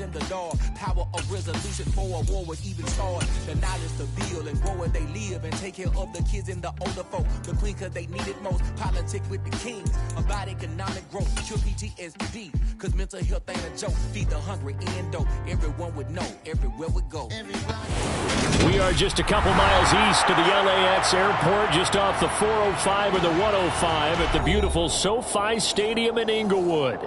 in the Lord. Power of resolution for a war would even start. The knowledge to build and grow where they live and take care of the kids and the older folk. The queen cause they need it most. Politic with the kings. About economic growth. Cure PTSD. Cause mental health ain't a joke. Feed the hungry and dope. Everyone would know. Everywhere we go. We are just a couple miles east of the LAX airport, just off the 405 or the 105 at the beautiful SoFi Stadium in Inglewood.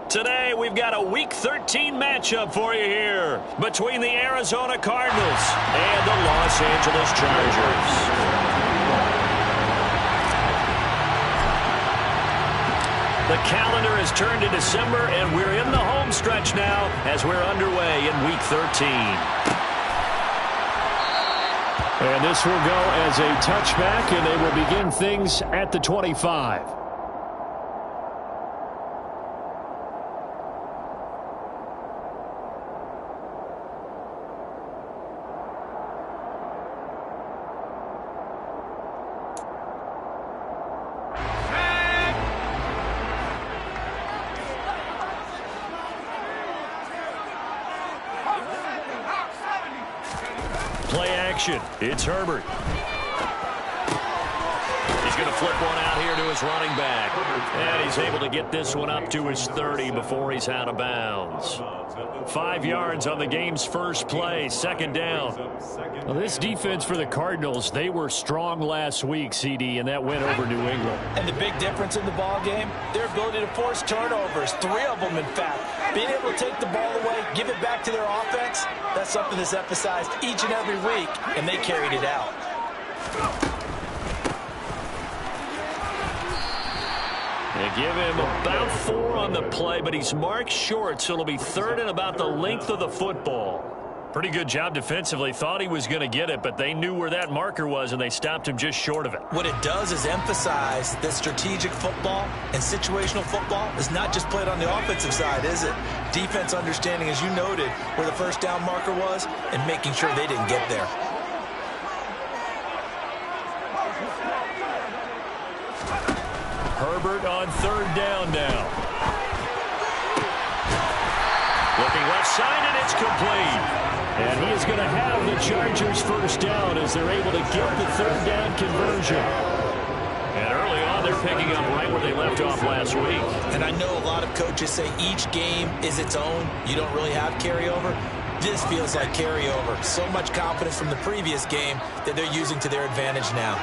Today, we've got a Week 13 matchup for you here between the Arizona Cardinals and the Los Angeles Chargers. The calendar has turned to December, and we're in the home stretch now as we're underway in Week 13. And this will go as a touchback, and they will begin things at the 25. Play action. It's Herbert. He's going to flip one out here to his running back. And he's able to get this one up to his 30 before he's out of bounds. 5 yards on the game's first play, second down. Well, this defense for the Cardinals, they were strong last week, CD, and that went over New England. And the big difference in the ball game, their ability to force turnovers, 3 of them in fact. Being able to take the ball away, give it back to their offense, that's something that's emphasized each and every week, and they carried it out. They give him about 4 on the play, but he's marked short, so it'll be third and about the length of the football. Pretty good job defensively. Thought he was going to get it, but they knew where that marker was, and they stopped him just short of it. What it does is emphasize that strategic football and situational football is not just played on the offensive side, is it? Defense understanding, as you noted, where the first down marker was and making sure they didn't get there. Herbert on third down now. Looking left side, and it's complete. And he is going to have the Chargers first down as they're able to get the third down conversion. And early on, they're picking up right where they left off last week. And I know a lot of coaches say each game is its own. You don't really have carryover. This feels like carryover. So much confidence from the previous game that they're using to their advantage now.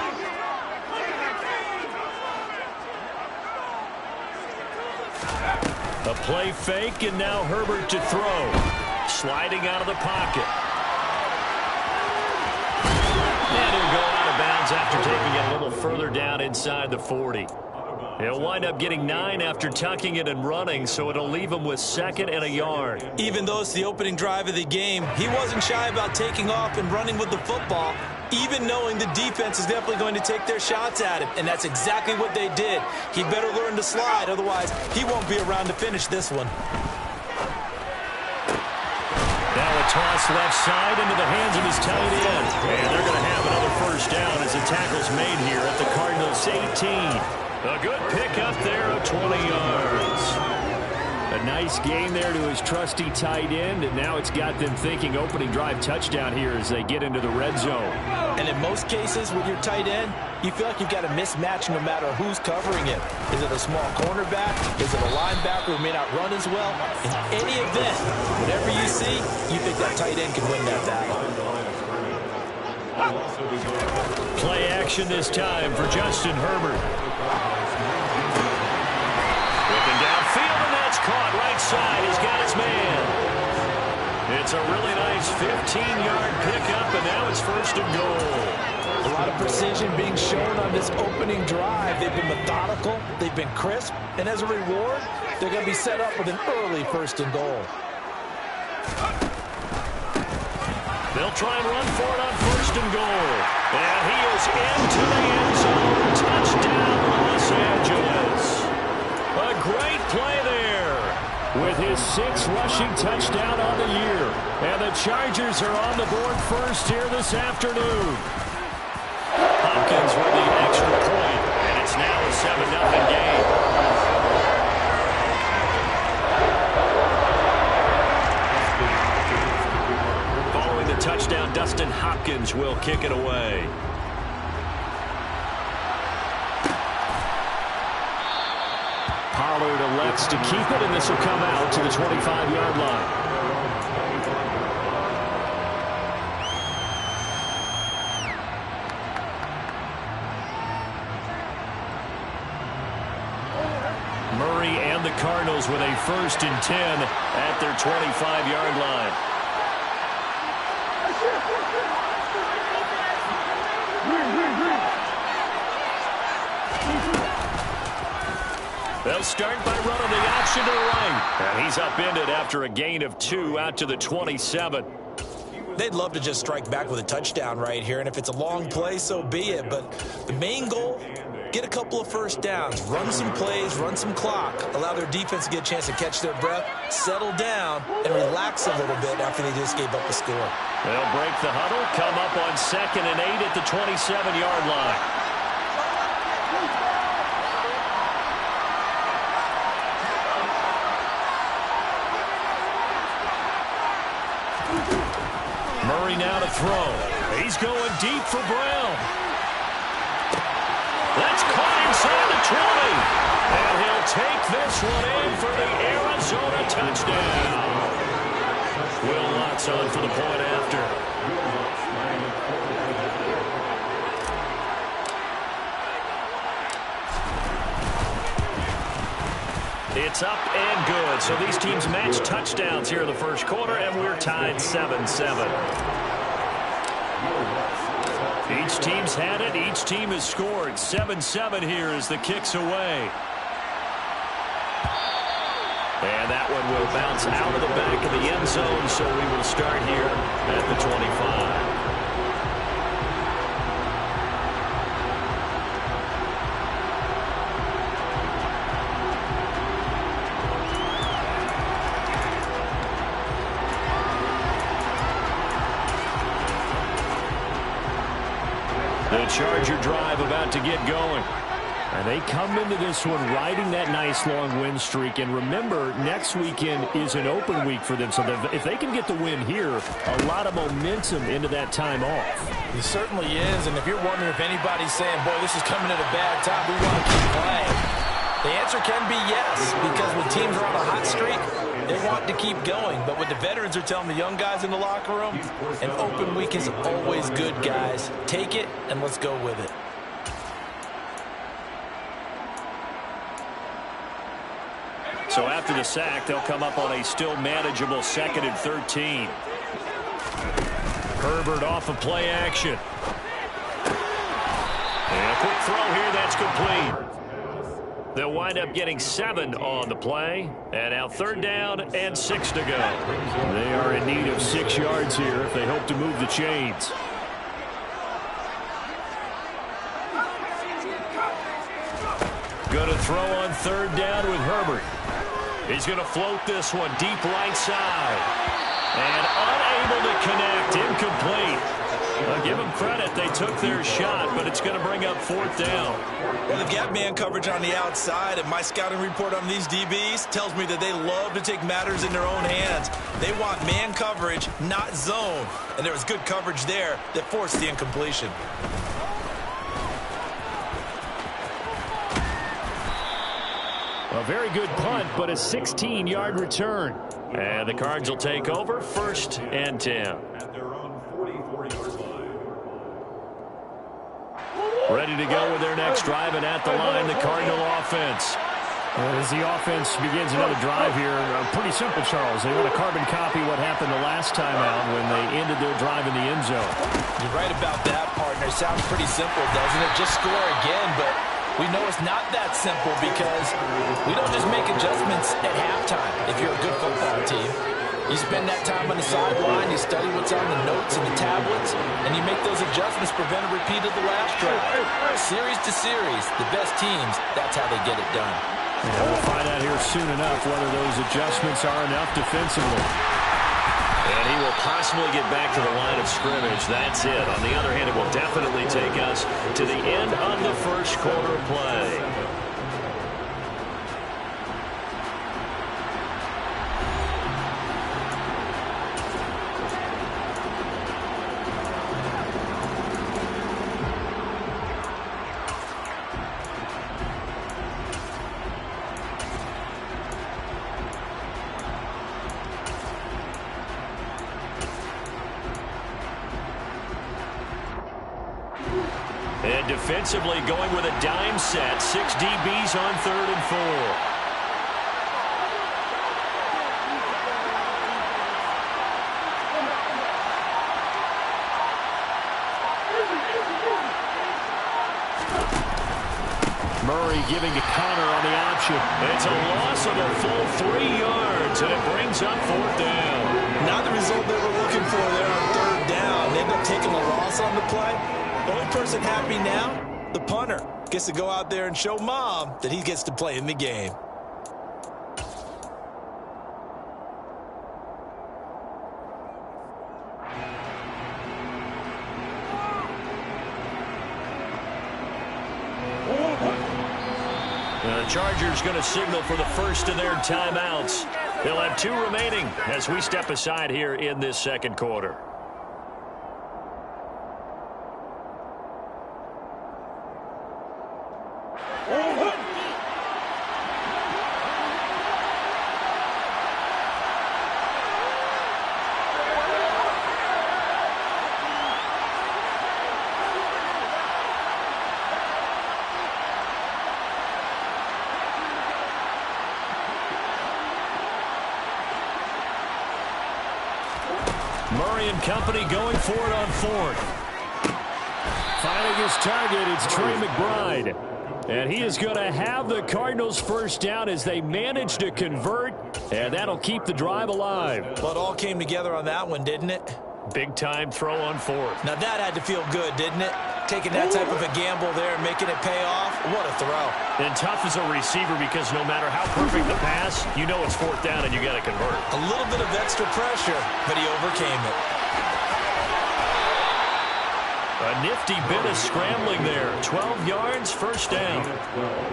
A play fake, and now Herbert to throw. Sliding out of the pocket. And he'll go out of bounds after taking it a little further down inside the 40. He'll wind up getting 9 after tucking it and running, so it'll leave him with 2nd and a yard. Even though it's the opening drive of the game, he wasn't shy about taking off and running with the football, even knowing the defense is definitely going to take their shots at him, and that's exactly what they did. He better learn to slide, otherwise he won't be around to finish this one. Now a toss left side into the hands of his tight end. And they're going to have another first down as the tackle's made here at the Cardinals' 18. A good pickup there of 20 yards. A nice gain there to his trusty tight end, and now it's got them thinking opening drive touchdown here as they get into the red zone. And in most cases with your tight end, you feel like you've got a mismatch no matter who's covering it. Is it a small cornerback? Is it a linebacker who may not run as well? In any event, whatever you see, you think that tight end can win that battle. Play action this time for Justin Herbert. Looking downfield, and that's caught right side. He's got his man. It's a really nice 15-yard pickup, and now it's first and goal. A lot of precision being shown on this opening drive. They've been methodical, they've been crisp, and as a reward, they're going to be set up with an early first and goal. They'll try and run for it on first and goal. And he is into the end zone. Touchdown, Los Angeles. A great play there with his 6th rushing touchdown on the year. And the Chargers are on the board first here this afternoon. Hopkins with the extra point, and it's now a 7-0 game. Falcons will kick it away. Pollard elects to keep it, and this will come out to the 25-yard line. Murray and the Cardinals with a 1st and 10 at their 25-yard line. They'll start by running the option to the right. And he's upended after a gain of 2 out to the 27. They'd love to just strike back with a touchdown right here, and if it's a long play, so be it. But the main goal, get a couple of first downs, run some plays, run some clock, allow their defense to get a chance to catch their breath, settle down, and relax a little bit after they just gave up a score. They'll break the huddle, come up on 2nd and 8 at the 27-yard line. Murray now to throw. He's going deep for Brown. That's caught inside the 20. And he'll take this one in for the Arizona touchdown. Will Lutz on for the point after. It's up and good. So these teams match touchdowns here in the first quarter, and we're tied 7-7. Each team's had it. Each team has scored. 7-7 here as the kick's away. And that one will bounce out of the back of the end zone, so we will start here at the 25. The Charger drive about to get going. And they come into this one riding that nice long win streak. And remember, next weekend is an open week for them. So if they can get the win here, a lot of momentum into that time off. It certainly is. And if you're wondering if anybody's saying, boy, this is coming at a bad time, we want to keep playing, the answer can be yes. Because when teams are on a hot streak, they want to keep going. But what the veterans are telling the young guys in the locker room, an open week is always good, guys. Take it, and let's go with it. So after the sack, they'll come up on a still manageable 2nd and 13. Herbert off of play action. And a quick throw here, that's complete. They'll wind up getting 7 on the play. And now 3rd down and 6 to go. They are in need of 6 yards here if they hope to move the chains. Going to throw on 3rd down with Herbert. He's going to float this one deep right side. And unable to connect. Incomplete. I'll give them credit. They took their shot, but it's going to bring up 4th down. Well, they've got man coverage on the outside, and my scouting report on these DBs tells me that they love to take matters in their own hands. They want man coverage, not zone. And there was good coverage there that forced the incompletion. A very good punt, but a 16-yard return. And the Cards will take over 1st and 10. Ready to go with their next drive, and at the line, the Cardinal offense. As the offense begins another drive here, pretty simple, Charles. They want to carbon copy what happened the last time out when they ended their drive in the end zone. You're right about that, partner. Sounds pretty simple, doesn't it? Just score again, but we know it's not that simple because we don't just make adjustments at halftime if you're a good football team. You spend that time on the sideline, you study what's on the notes and the tablets, and you make those adjustments, prevent a repeat of the last drive. Series to series, the best teams, that's how they get it done. Yeah, we'll find out here soon enough whether those adjustments are enough defensively. And he will possibly get back to the line of scrimmage. That's it. On the other hand, it will definitely take us to the end of the first quarter play. And defensively going with a dime set. 6 DBs on 3rd and 4. Murray giving to Connor on the option. It's a loss of a full 3 yards, and it brings up 4th down. Not the result they were looking for there on 3rd down. They end up taking a loss on the play. The only person happy now, the punter, gets to go out there and show Mom that he gets to play in the game. The Chargers going to signal for the first of their timeouts. They'll have 2 remaining as we step aside here in this second quarter. Murray and company going for it on 4th. Finding his target, it's Trey McBride. And he is going to have the Cardinals first down as they manage to convert, and that'll keep the drive alive. Well, it all came together on that one, didn't it? Big time throw on 4th. Now that had to feel good, didn't it? Taking that type of a gamble there and making it pay off. What a throw. And tough as a receiver because no matter how perfect the pass, you know it's 4th down and you got to convert. A little bit of extra pressure, but he overcame it. A nifty bit of scrambling there. 12 yards, first down.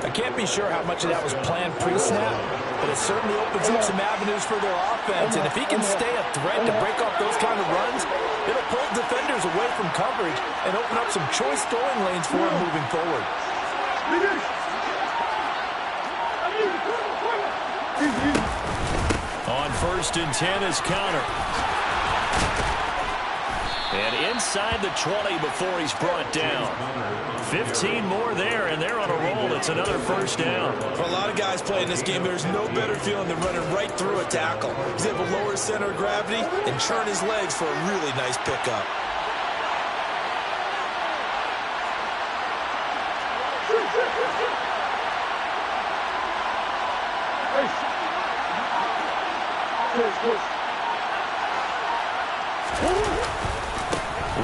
I can't be sure how much of that was planned pre-snap, but it certainly opens up some avenues for their offense. And if he can stay a threat to break off those kind of runs, it'll pull defenders away from coverage and open up some choice throwing lanes for him moving forward. On 1st and 10 is Connor. And inside the 20 before he's brought down. 15 more there, and they're on a roll. It's another first down. For a lot of guys playing this game, there's no better feeling than running right through a tackle. He's able to lower his center of gravity and churn his legs for a really nice pickup.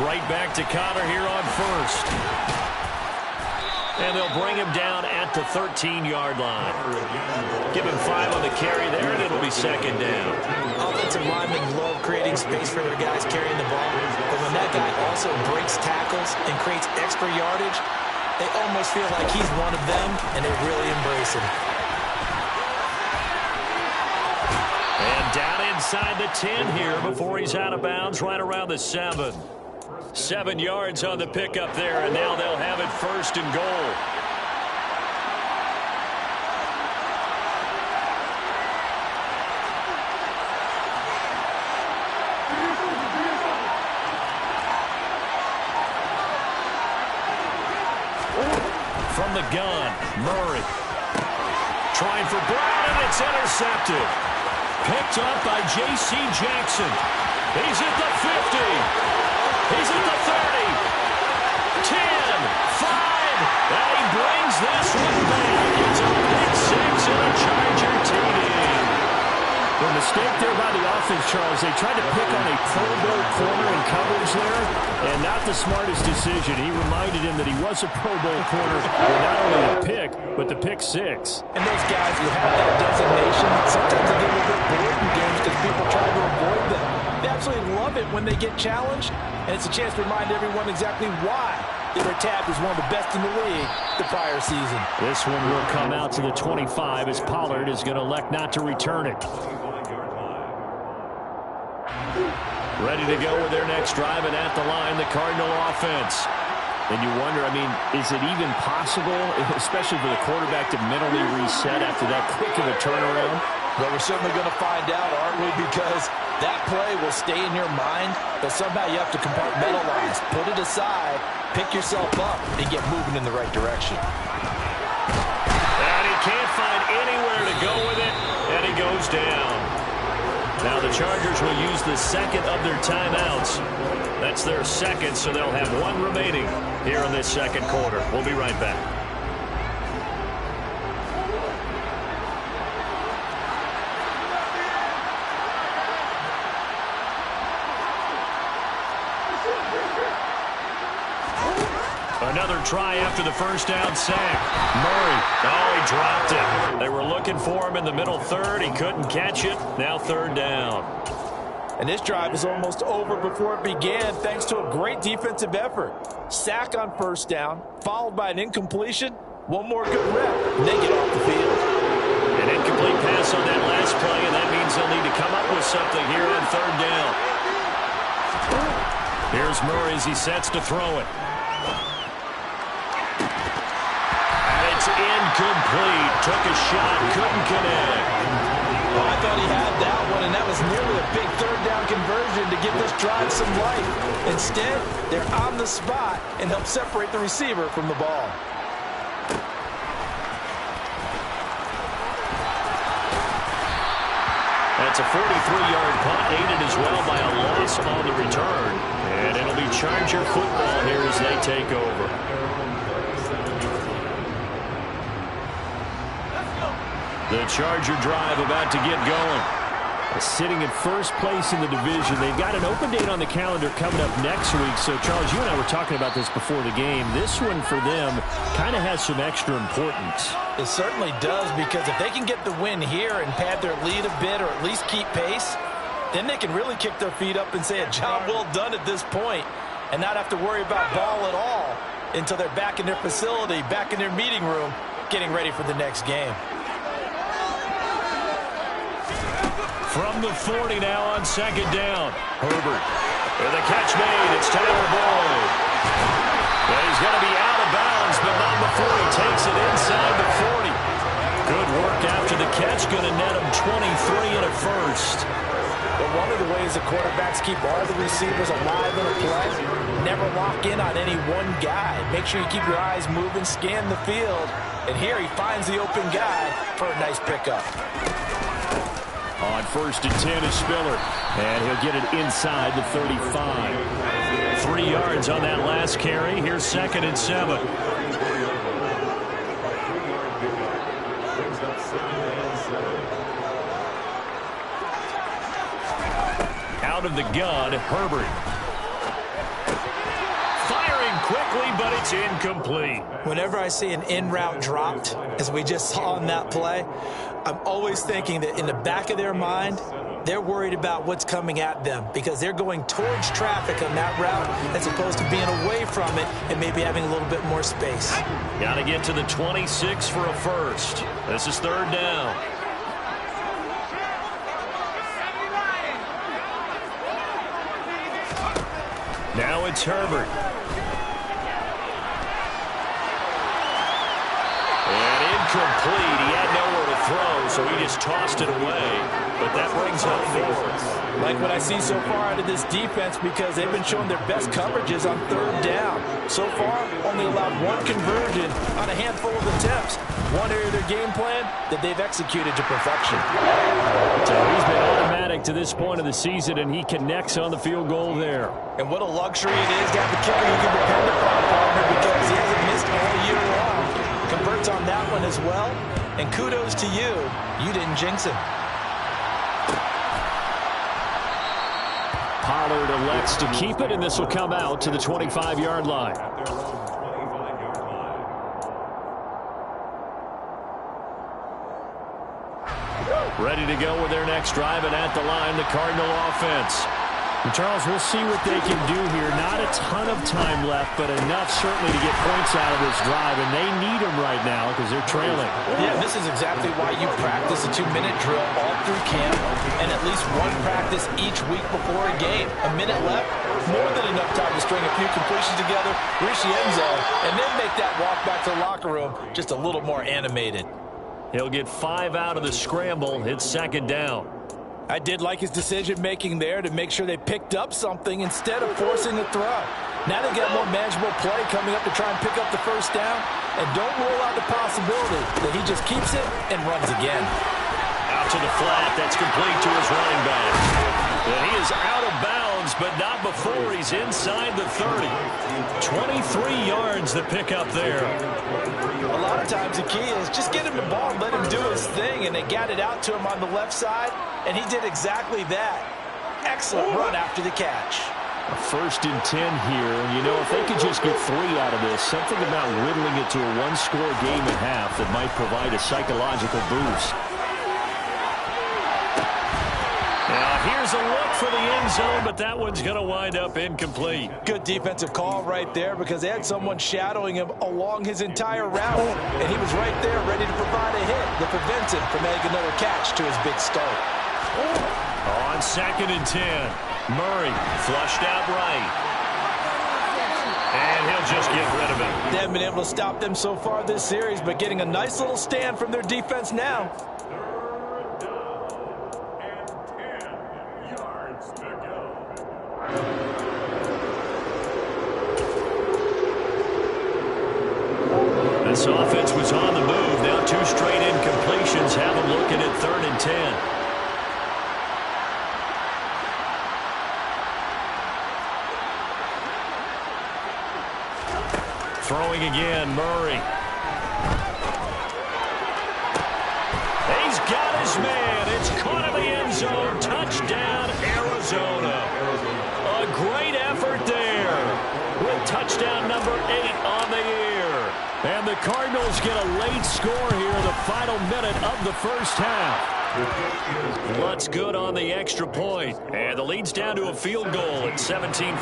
Right back to Connor here on 1st. And they'll bring him down at the 13-yard line. Give him 5 on the carry there, and it'll be 2nd down. Offensive linemen love creating space for their guys carrying the ball. But when that guy also breaks tackles and creates extra yardage, they almost feel like he's one of them, and they really embrace him. And down inside the 10 here before he's out of bounds right around the 7. 7 yards on the pickup there, and now they'll have it 1st and goal. From the gun, Murray. Trying for Brown, and it's intercepted. Picked up by J.C. Jackson. He's at the 50. He's at the 30, 10, 5, and he brings this one back. It's a big 6 and a Charger TD. The mistake there by the offense, Charles, they tried to pick on a Pro Bowl corner in coverage there, and not the smartest decision. He reminded him that he was a Pro Bowl corner, and not only the pick, but the pick 6. And those guys who have that designation, sometimes they get a little bit bored in games because people try to avoid them. They absolutely love it when they get challenged, and it's a chance to remind everyone exactly why they were tagged as one of the best in the league the prior season. This one will come out to the 25 as Pollard is going to elect not to return it. Ready to go with their next drive, and at the line, the Cardinal offense. And you wonder, I mean, is it even possible, especially for the quarterback, to mentally reset after that quick of a turnaround? Well, we're certainly going to find out, aren't we? Because that play will stay in your mind, but somehow you have to compartmentalize. Put it aside, pick yourself up, and get moving in the right direction. And he can't find anywhere to go with it, and he goes down. Now the Chargers will use the second of their timeouts. That's their second, so they'll have one remaining here in this second quarter. We'll be right back. Another try after the first down sack. Murray, oh, he dropped it. They were looking for him in the middle third. He couldn't catch it. Now third down. And this drive is almost over before it began thanks to a great defensive effort. Sack on first down, followed by an incompletion. One more good rep, and they get off the field. An incomplete pass on that last play, and that means they'll need to come up with something here on third down. Here's Murray as he sets to throw it. It's incomplete. Took a shot, couldn't connect. Well, I thought he had that one, and that was nearly a big third down conversion to give this drive some life. Instead, they're on the spot and help separate the receiver from the ball. That's a 43-yard punt, aided as well by a loss on the return. And it'll be Charger football here as they take over. The Charger drive about to get going. Sitting in first place in the division. They've got an open date on the calendar coming up next week. So, Charles, you and I were talking about this before the game. This one for them kind of has some extra importance. It certainly does, because if they can get the win here and pad their lead a bit or at least keep pace, then they can really kick their feet up and say a job well done at this point and not have to worry about ball at all until they're back in their facility, back in their meeting room, getting ready for the next game. From the 40 now on second down. Herbert with a catch made. It's Tyler Boyd. And he's going to be out of bounds, but not before he takes it inside the 40. Good work after the catch. Going to net him 23 and a first. But one of the ways the quarterbacks keep all the receivers alive in a play, never lock in on any one guy. Make sure you keep your eyes moving, scan the field. And here he finds the open guy for a nice pickup. On first and 10 is Spiller. And he'll get it inside the 35. 3 yards on that last carry. Here's second and 7. Out of the gun, Herbert. Firing quickly, but it's incomplete. Whenever I see an in-route dropped, as we just saw on that play, I'm always thinking that in the back of their mind, they're worried about what's coming at them because they're going towards traffic on that route as opposed to being away from it and maybe having a little bit more space. Got to get to the 26 for a first. This is third down. Now it's Herbert. And incomplete. He had nowhere to throw, so he just tossed it away. But that brings up fourth. Like what I see so far out of this defense because they've been showing their best coverages on third down. So far, only allowed one conversion on a handful of attempts. One area of their game plan that they've executed to perfection. So he's been automatic to this point of the season, and he connects on the field goal there. And what a luxury it is to have a kicker you can depend upon, partner, because he hasn't missed all year long. Converts on that one as well. And kudos to you. You didn't jinx him. Pollard elects to keep it, and this will come out to the 25-yard line. Ready to go with their next drive, and at the line, the Cardinal offense. And Charles, we'll see what they can do here. Not a ton of time left, but enough certainly to get points out of this drive, and they need them right now because they're trailing. Yeah, this is exactly why you practice a 2-minute drill all through camp and at least one practice each week before a game. A minute left, more than enough time to string a few completions together, reach the end zone, and then make that walk back to the locker room just a little more animated. He'll get 5 out of the scramble. It's second down. I did like his decision-making there to make sure they picked up something instead of forcing a throw. Now they get more manageable play coming up to try and pick up the first down. And don't rule out the possibility that he just keeps it and runs again. Out to the flat. That's complete to his running back. And he is out of bounds, but not before he's inside the 30. 23 yards the pickup there. A lot of times the key is just get him the ball and let him do his thing, and they got it out to him on the left side, and he did exactly that. Excellent run after the catch. A 1st and 10 here, and you know, if they could just get 3 out of this, something about whittling it to a one-score game at half that might provide a psychological boost. Now here's a look for the end zone, but that one's going to wind up incomplete. Good defensive call right there because they had someone shadowing him along his entire route, and he was right there ready to provide a hit that prevents him from adding another catch to his big start. On 2nd and 10, Murray flushed out right. And he'll just get rid of it. They haven't been able to stop them so far this series, but getting a nice little stand from their defense now. This offense was on the move. Now 2 straight incompletions have them looking at 3rd and 10. Throwing again, Murray. He's got his man. It's caught in the end zone. Touchdown, Arizona. A great effort there with touchdown number 8 on the year. And the Cardinals get a late score here, the final minute of the first half. Lutz good on the extra point. And the lead's down to a field goal at 17-14.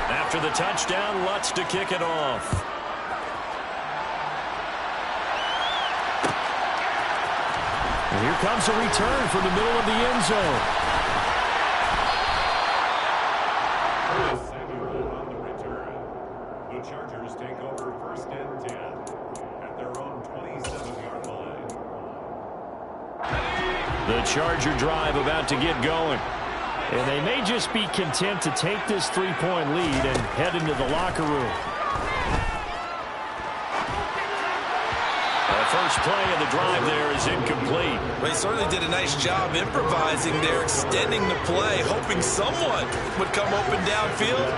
After the touchdown, Lutz to kick it off. And here comes a return from the middle of the end zone. On the return, the Chargers take over 1st and 10 at their own 27-yard line. The Charger drive about to get going. And they may just be content to take this 3-point lead and head into the locker room. The first play of the drive there is incomplete. Well, he certainly did a nice job improvising there, extending the play, hoping someone would come open downfield,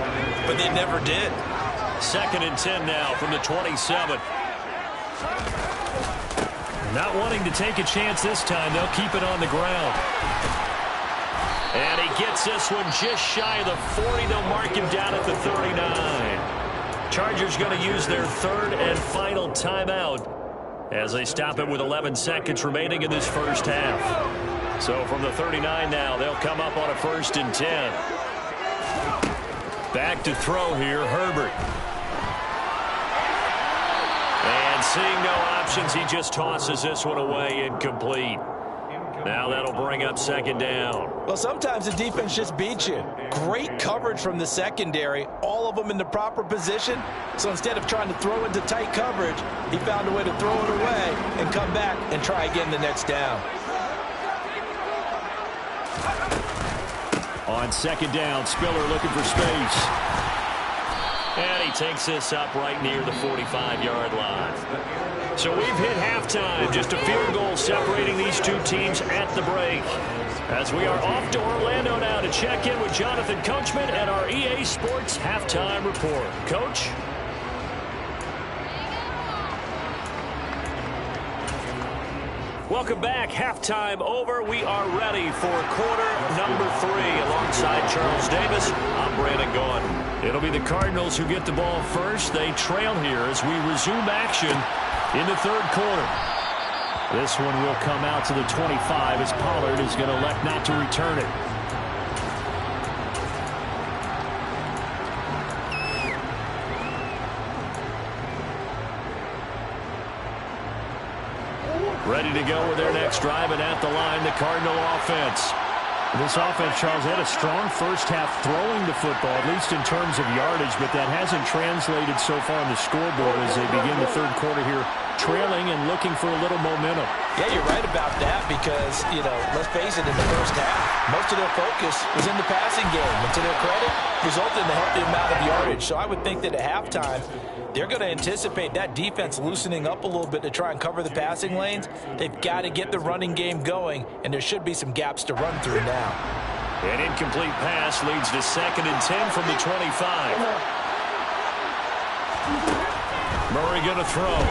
but they never did. 2nd and 10 now from the 27. Not wanting to take a chance this time, they'll keep it on the ground. And he gets this one just shy of the 40. They'll mark him down at the 39. Chargers going to use their 3rd and final timeout as they stop it with 11 seconds remaining in this first half. So from the 39 now, they'll come up on a 1st and 10. Back to throw here, Herbert. And seeing no options, he just tosses this one away, incomplete. Now that'll bring up 2nd down. Well, sometimes the defense just beats you. Great coverage from the secondary, all of them in the proper position. So instead of trying to throw into tight coverage, he found a way to throw it away and come back and try again the next down. On 2nd down, Spiller looking for space. And he takes this up right near the 45-yard line. So we've hit halftime. Just a field goal separating these two teams at the break. As we are off to Orlando now to check in with Jonathan Coachman and our EA Sports Halftime Report. Coach? Welcome back. Halftime over. We are ready for quarter number 3. Alongside Charles Davis, I'm Brandon Gaudin. It'll be the Cardinals who get the ball first. They trail here as we resume action in the 3rd quarter. This one will come out to the 25 as Pollard is going to elect not to return it. Ready to go with their next drive, and at the line, the Cardinal offense. This offense, Charles, had a strong first half throwing the football, at least in terms of yardage, but that hasn't translated so far on the scoreboard as they begin the third quarter here, trailing and looking for a little momentum. Yeah, you're right about that because, let's face it, in the first half, most of their focus was in the passing game. And to their credit, resulted in a healthy amount of yardage. So I would think that at halftime, they're going to anticipate that defense loosening up a little bit to try and cover the passing lanes. They've got to get the running game going, and there should be some gaps to run through now. An incomplete pass leads to 2nd and 10 from the 25. Murray going to throw.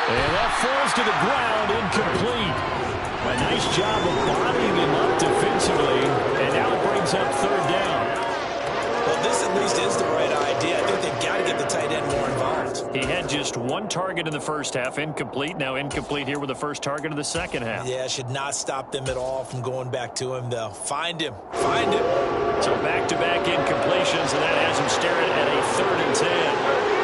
And that falls to the ground, incomplete. A nice job of bodying him up defensively, and now it brings up 3rd down. Well, this at least is the right idea. I think they've got to get the tight end more involved. He had just 1 target in the first half, incomplete. Now incomplete here with the first target of the second half. Yeah, should not stop them at all from going back to him, though. Find him. Find him. So back-to-back incompletions, and that has him staring at a 3rd and 10.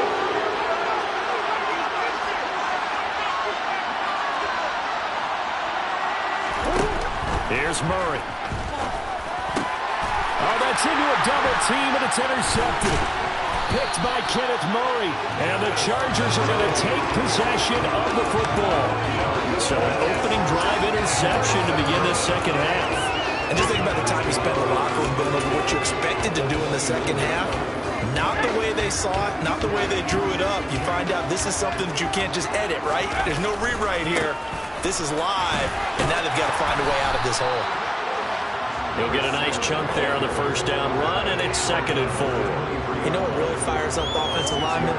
Here's Murray. Oh, that's into a double team, and it's intercepted. Picked by Kenneth Murray. And the Chargers are going to take possession of the football. So an opening drive interception to begin this second half. And just think about the time you spent in the locker room going over what you expected to do in the second half. Not the way they saw it, not the way they drew it up. You find out this is something that you can't just edit, right? There's no rewrite here. This is live, and now they've got to find a way out of this hole. He'll get a nice chunk there on the first down run, and it's 2nd and 4. You know what really fires up offensive linemen?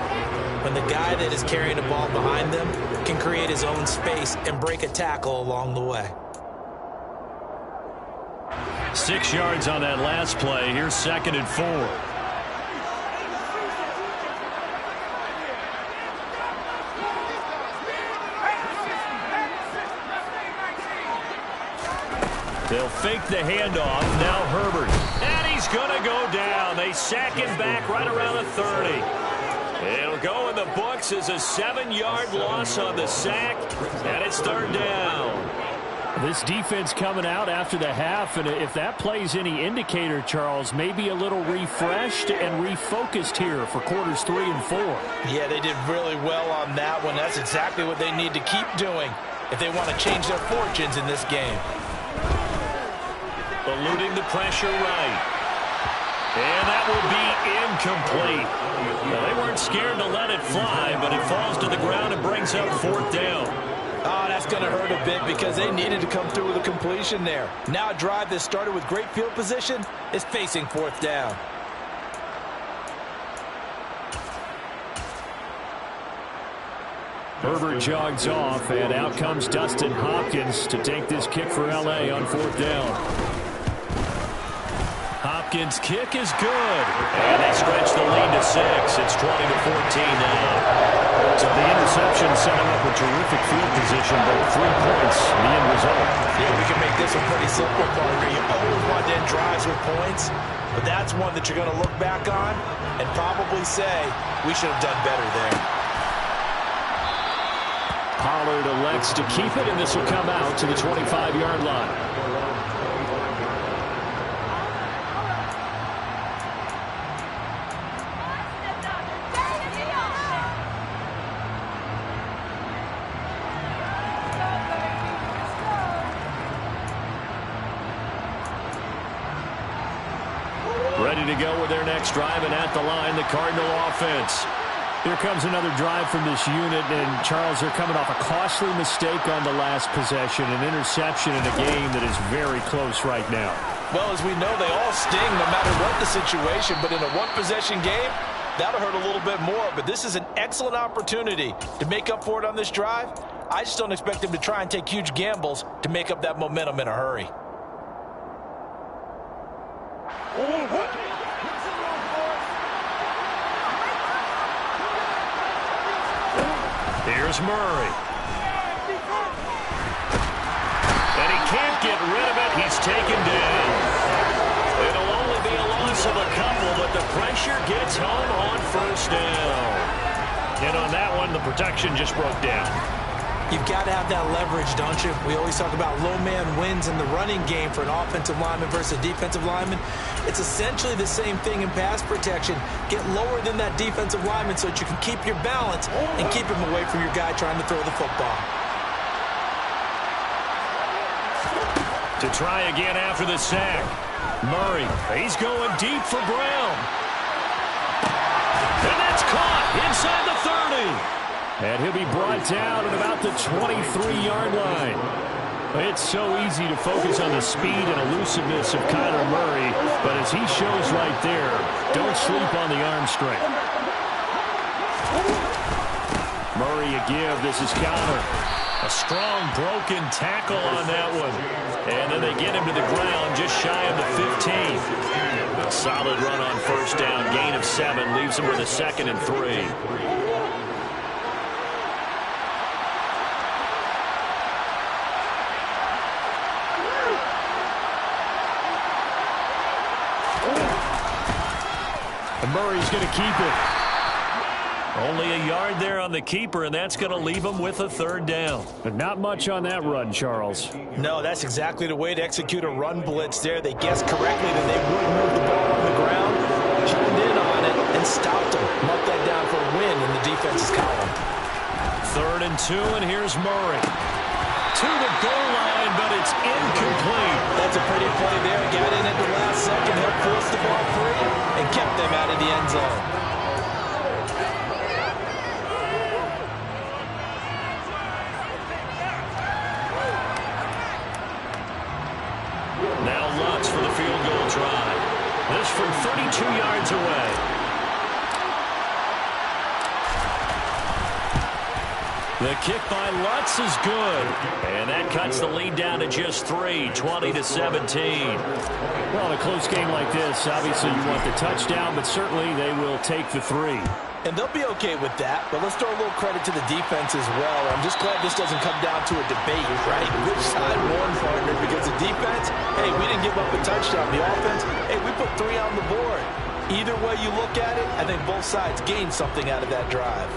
When the guy that is carrying the ball behind them can create his own space and break a tackle along the way. 6 yards on that last play. Here's 2nd and 4. They'll fake the handoff. Now Herbert. And he's going to go down. They sack him back right around the 30. It'll go in the books as a 7-yard loss on the sack. And it's 3rd down. This defense coming out after the half, and if that plays any indicator, Charles, maybe a little refreshed and refocused here for quarters 3 and 4. Yeah, they did really well on that one. That's exactly what they need to keep doing if they want to change their fortunes in this game. Eluding the pressure right. And that will be incomplete. Well, they weren't scared to let it fly, but it falls to the ground and brings up 4th down. Oh, that's going to hurt a bit because they needed to come through with a completion there. Now a drive that started with great field position is facing 4th down. Herbert jogs off, and out comes Dustin Hopkins to take this kick for L.A. on 4th down. Hopkins' kick is good. And they stretch the lead to 6. It's 20-14 now. So the interception set him up a terrific field position, but 3 points, the end result. Yeah, we can make this one pretty simple, Parker. You always want to end drives with points, but that's one that you're going to look back on and probably say, we should have done better there. Pollard elects to keep it, and this will come out to the 25-yard line. Ready to go with their next drive, and at the line, the Cardinal offense. Here comes another drive from this unit, and Charles, they're coming off a costly mistake on the last possession, an interception in a game that is very close right now. Well, as we know, they all sting no matter what the situation, but in a one-possession game, that'll hurt a little bit more. But this is an excellent opportunity to make up for it on this drive. I just don't expect them to try and take huge gambles to make up that momentum in a hurry. Here's Murray. And he can't get rid of it. He's taken down. It'll only be a loss of a couple, but the pressure gets home on 1st down. And on that one, the protection just broke down. You've got to have that leverage, don't you? We always talk about low man wins in the running game for an offensive lineman versus a defensive lineman. It's essentially the same thing in pass protection. Get lower than that defensive lineman so that you can keep your balance and keep him away from your guy trying to throw the football. To try again after the sack. Murray, he's going deep for Brown. And that's caught inside the 30. And he'll be brought down at about the 23-yard line. It's so easy to focus on the speed and elusiveness of Kyler Murray, but as he shows right there, don't sleep on the arm strength. Murray a give. This is Connor. A strong broken tackle on that one. And then they get him to the ground just shy of the 15. A solid run on first down. Gain of 7 leaves him with a 2nd and 3. Murray's going to keep it. Only a yard there on the keeper, and that's going to leave him with a 3rd down. But not much on that run, Charles. No, that's exactly the way to execute a run blitz there. They guessed correctly that they would move the ball on the ground, honed in on it, and stopped him. Marked that down for a win in the defense's column. 3rd and 2, and here's Murray. To the goal line, but it's incomplete. That's a pretty play there. Got in at the last second, helped force the ball free, and kept them out of the end zone. Now Lutz for the field goal try. This from 32 yards away. The kick by Lutz is good. And that cuts the lead down to just 3, 20-17. Well, in a close game like this, obviously you want the touchdown, but certainly they will take the 3. And they'll be okay with that, but let's throw a little credit to the defense as well. I'm just glad this doesn't come down to a debate, right? Which side won, partner? Because the defense, hey, we didn't give up a touchdown. The offense, hey, we put 3 on the board. Either way you look at it, I think both sides gained something out of that drive.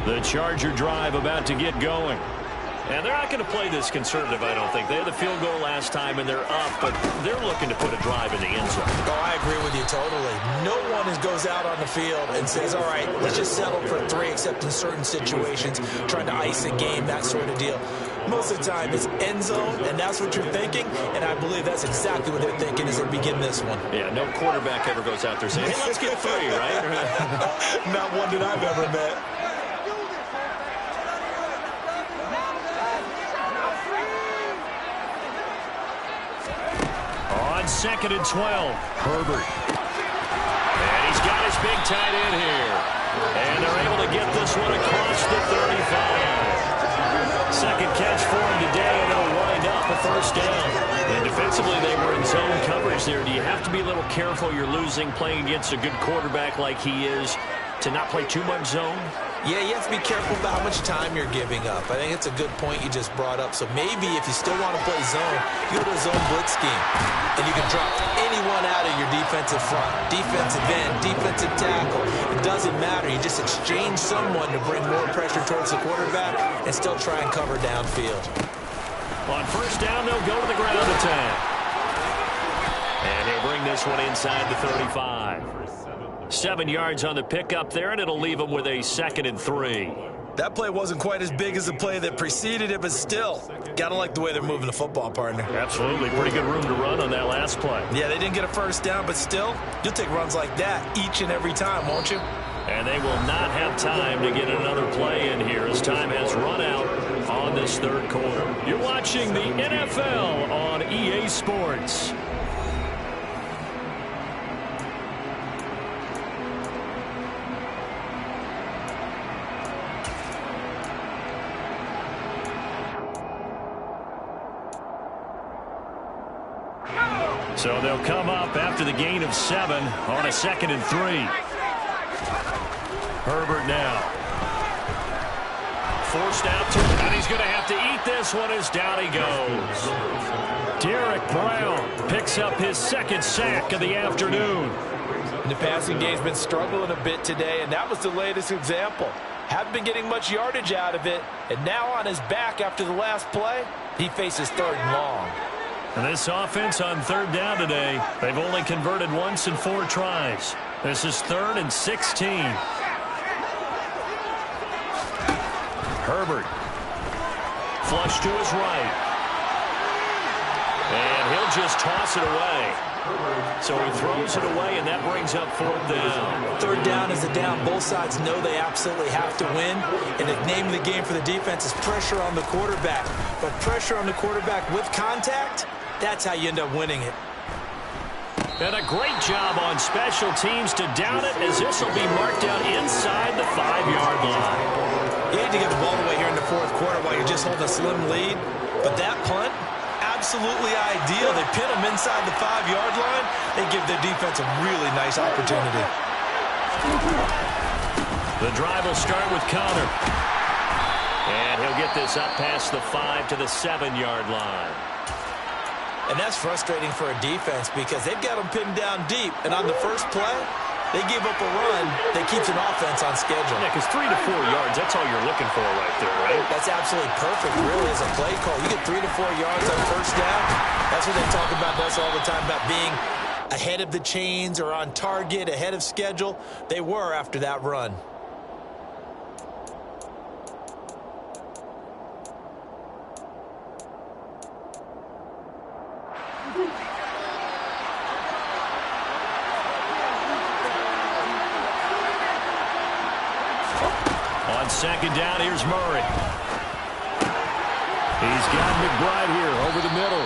The Charger drive about to get going. And they're not going to play this conservative, I don't think. They had the field goal last time, and they're up, but they're looking to put a drive in the end zone. Oh, I agree with you totally. No one goes out on the field and says, all right, let's just settle for 3, except in certain situations, trying to ice a game, that sort of deal. Most of the time, it's end zone, and that's what you're thinking, and I believe that's exactly what they're thinking as they begin this one. Yeah, no quarterback ever goes out there saying, hey, let's get 3, right? Not one that I've ever met. On 2nd and 12, Herbert. And he's got his big tight end here. And they're able to get this one across the 35. Second catch for him today, and it'll wind up a 1st down. And defensively, they were in zone coverage there. Do you have to be a little careful? You're losing, playing against a good quarterback like he is, to not play too much zone? Yeah, you have to be careful about how much time you're giving up. I think it's a good point you just brought up. So maybe if you still want to play zone, you go to a zone blitz scheme. And you can drop anyone out of your defensive front. Defensive end, defensive tackle. It doesn't matter. You just exchange someone to bring more pressure towards the quarterback and still try and cover downfield. On 1st down, they'll go to the ground attack. And he'll bring this one inside the 35. 7 yards on the pickup there, and it'll leave him with a 2nd and 3. That play wasn't quite as big as the play that preceded it, but still, gotta like the way they're moving the football, partner. Absolutely. Pretty good room to run on that last play. Yeah, they didn't get a 1st down, but still, you'll take runs like that each and every time, won't you? And they will not have time to get another play in here as time has run out on this 3rd quarter. You're watching the NFL on EA Sports. So they'll come up after the gain of 7 on a 2nd and 3. Herbert now. forced out to, and he's going to have to eat this one as down he goes. Derek Brown picks up his second sack of the afternoon. And the passing game's been struggling a bit today, and that was the latest example. Haven't been getting much yardage out of it, and now on his back after the last play, he faces 3rd and long. And this offense on 3rd down today, they've only converted once in 4 tries. This is 3rd and 16. Herbert. Flush to his right. And he'll just toss it away. So he throws it away, and that brings up 4th down. 3rd down is a down. Both sides know they absolutely have to win. And the name of the game for the defense is pressure on the quarterback. But pressure on the quarterback with contact, that's how you end up winning it. And a great job on special teams to down it, as this will be marked down inside the 5-yard line. You hate to get the ball away here in the 4th quarter while you're just holding a slim lead. But that punt, absolutely ideal. They pin them inside the 5-yard line. They give their defense a really nice opportunity. The drive will start with Connor. And he'll get this up past the 5 to the 7-yard line. And that's frustrating for a defense because they've got them pinned down deep. And on the first play, they give up a run that keeps an offense on schedule. Yeah, because 3 to 4 yards, that's all you're looking for right there, right? That's absolutely perfect, really, as a play call. You get 3 to 4 yards on first down. That's what they talk about us all the time, about being ahead of the chains or on target, ahead of schedule. They were after that run. On 2nd down, here's Murray. He's got McBride here over the middle.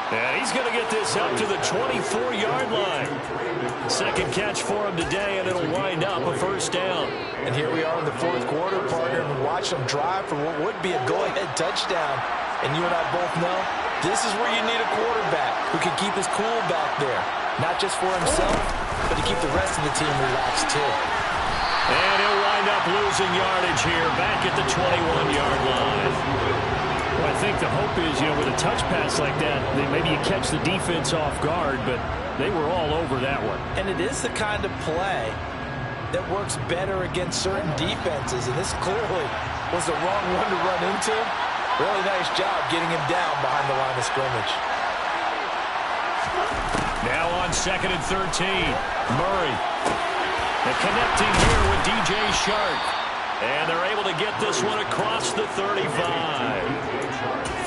And he's going to get this up to the 24-yard line. 2nd catch for him today, and it'll wind up a 1st down. And here we are in the 4th quarter, partner, and watch them drive for what would be a go-ahead touchdown. And you and I both know this is where you need a quarterback who can keep his cool back there. Not just for himself, but to keep the rest of the team relaxed, too. And he'll wind up losing yardage here, back at the 21-yard line. Well, I think the hope is, with a touch pass like that, maybe you catch the defense off guard, but they were all over that one. And it is the kind of play that works better against certain defenses, and this clearly was the wrong one to run into. Really nice job getting him down behind the line of scrimmage. Now on 2nd and 13, Murray. And connecting here with DJ Shark. And they're able to get this one across the 35.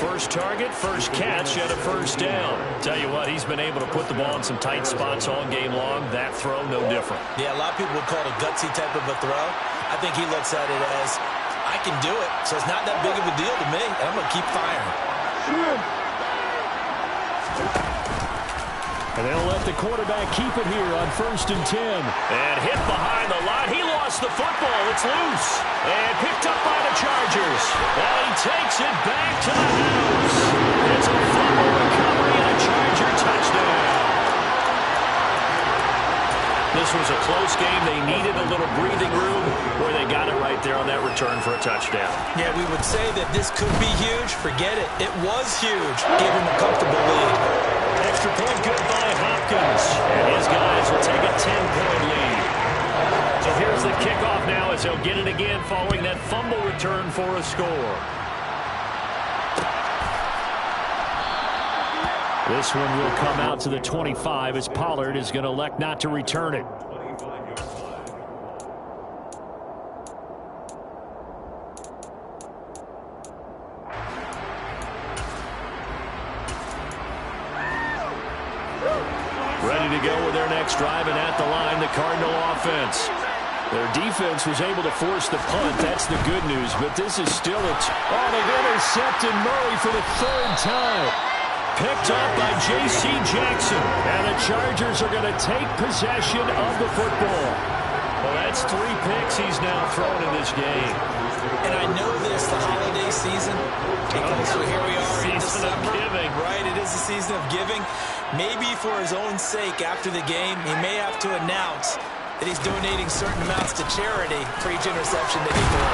First target, first catch, and a 1st down. Tell you what, he's been able to put the ball in some tight spots all game long. That throw, no different. Yeah, a lot of people would call it a gutsy type of a throw. I think he looks at it as, I can do it, so it's not that big of a deal to me, and I'm going to keep firing. And they'll let the quarterback keep it here on 1st and 10. And hit behind the line. He lost the football. It's loose. And picked up by the Chargers. And he takes it back to the house. It's a fumble recovery and a Charger touchdown. This was a close game. They needed a little breathing room where they got it right there on that return for a touchdown. Yeah, we would say that this could be huge. Forget it. It was huge. Gave him a comfortable lead. Extra point good by Hopkins. And his guys will take a 10-point lead. So here's the kickoff now as they'll get it again following that fumble return for a score. This one will come out to the 25 as Pollard is going to elect not to return it. Ready to go with their next drive, and at the line, the Cardinal offense. Their defense was able to force the punt. That's the good news, but this is still they've intercepted Murray for the 3rd time. Picked up by J.C. Jackson. And the Chargers are going to take possession of the football. Well, that's 3 picks he's now thrown in this game. And I know this, the holiday season, because here we are in Season of giving. Right, it is the season of giving. Maybe for his own sake after the game, he may have to announce that he's donating certain amounts to charity for each interception that he threw.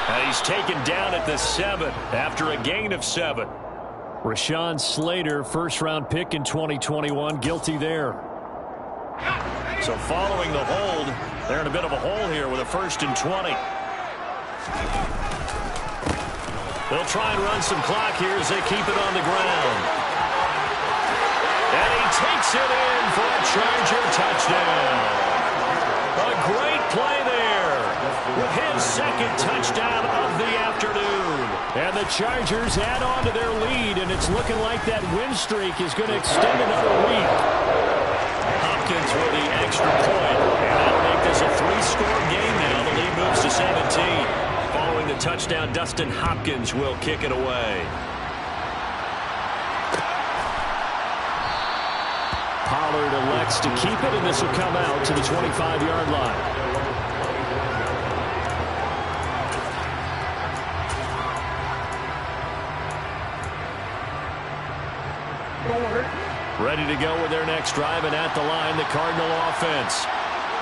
And he's taken down at the 7 after a gain of 7. Rashawn Slater, first-round pick in 2021, guilty there. So following the hold, they're in a bit of a hole here with a 1st and 20. They'll try and run some clock here as they keep it on the ground. And he takes it in for a Charger touchdown. A great play there with his 2nd touchdown of the afternoon. And the Chargers add on to their lead, and it's looking like that win streak is going to extend another week. Hopkins with the extra point, and that'll make this a 3-score game now. The lead moves to 17. Following the touchdown, Dustin Hopkins will kick it away. Pollard elects to keep it, and this will come out to the 25-yard line. Ready to go with their next drive, and at the line, the Cardinal offense.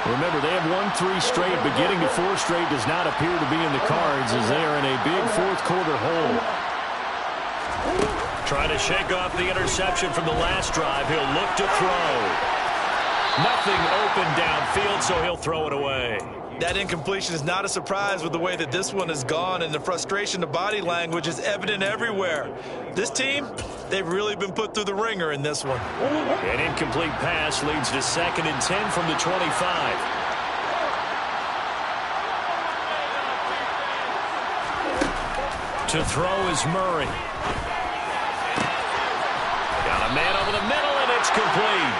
Remember, they have won 3 straight, but getting to 4 straight does not appear to be in the cards as they are in a big fourth-quarter hole. Trying to shake off the interception from the last drive. He'll look to throw. Nothing open downfield, so he'll throw it away. That incompletion is not a surprise with the way that this one has gone, and the frustration of body language is evident everywhere. This team, they've really been put through the ringer in this one. An incomplete pass leads to 2nd and 10 from the 25. To throw is Murray. Got a man over the middle, and it's complete.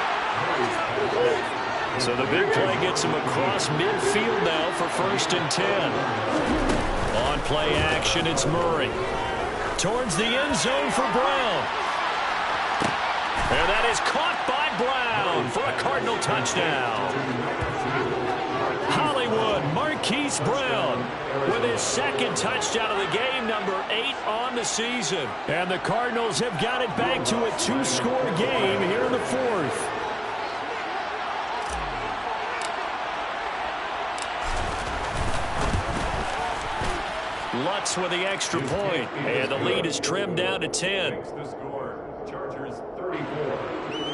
So the big play gets him across midfield now for 1st and 10. On play action, it's Murray. Towards the end zone for Brown. And that is caught by Brown for a Cardinal touchdown. Hollywood Marquise Brown with his 2nd touchdown of the game, number 8 on the season. And the Cardinals have got it back to a 2-score game here in the 4th. Lutz with the extra point, and the lead is trimmed down to 10. The score, Chargers 34,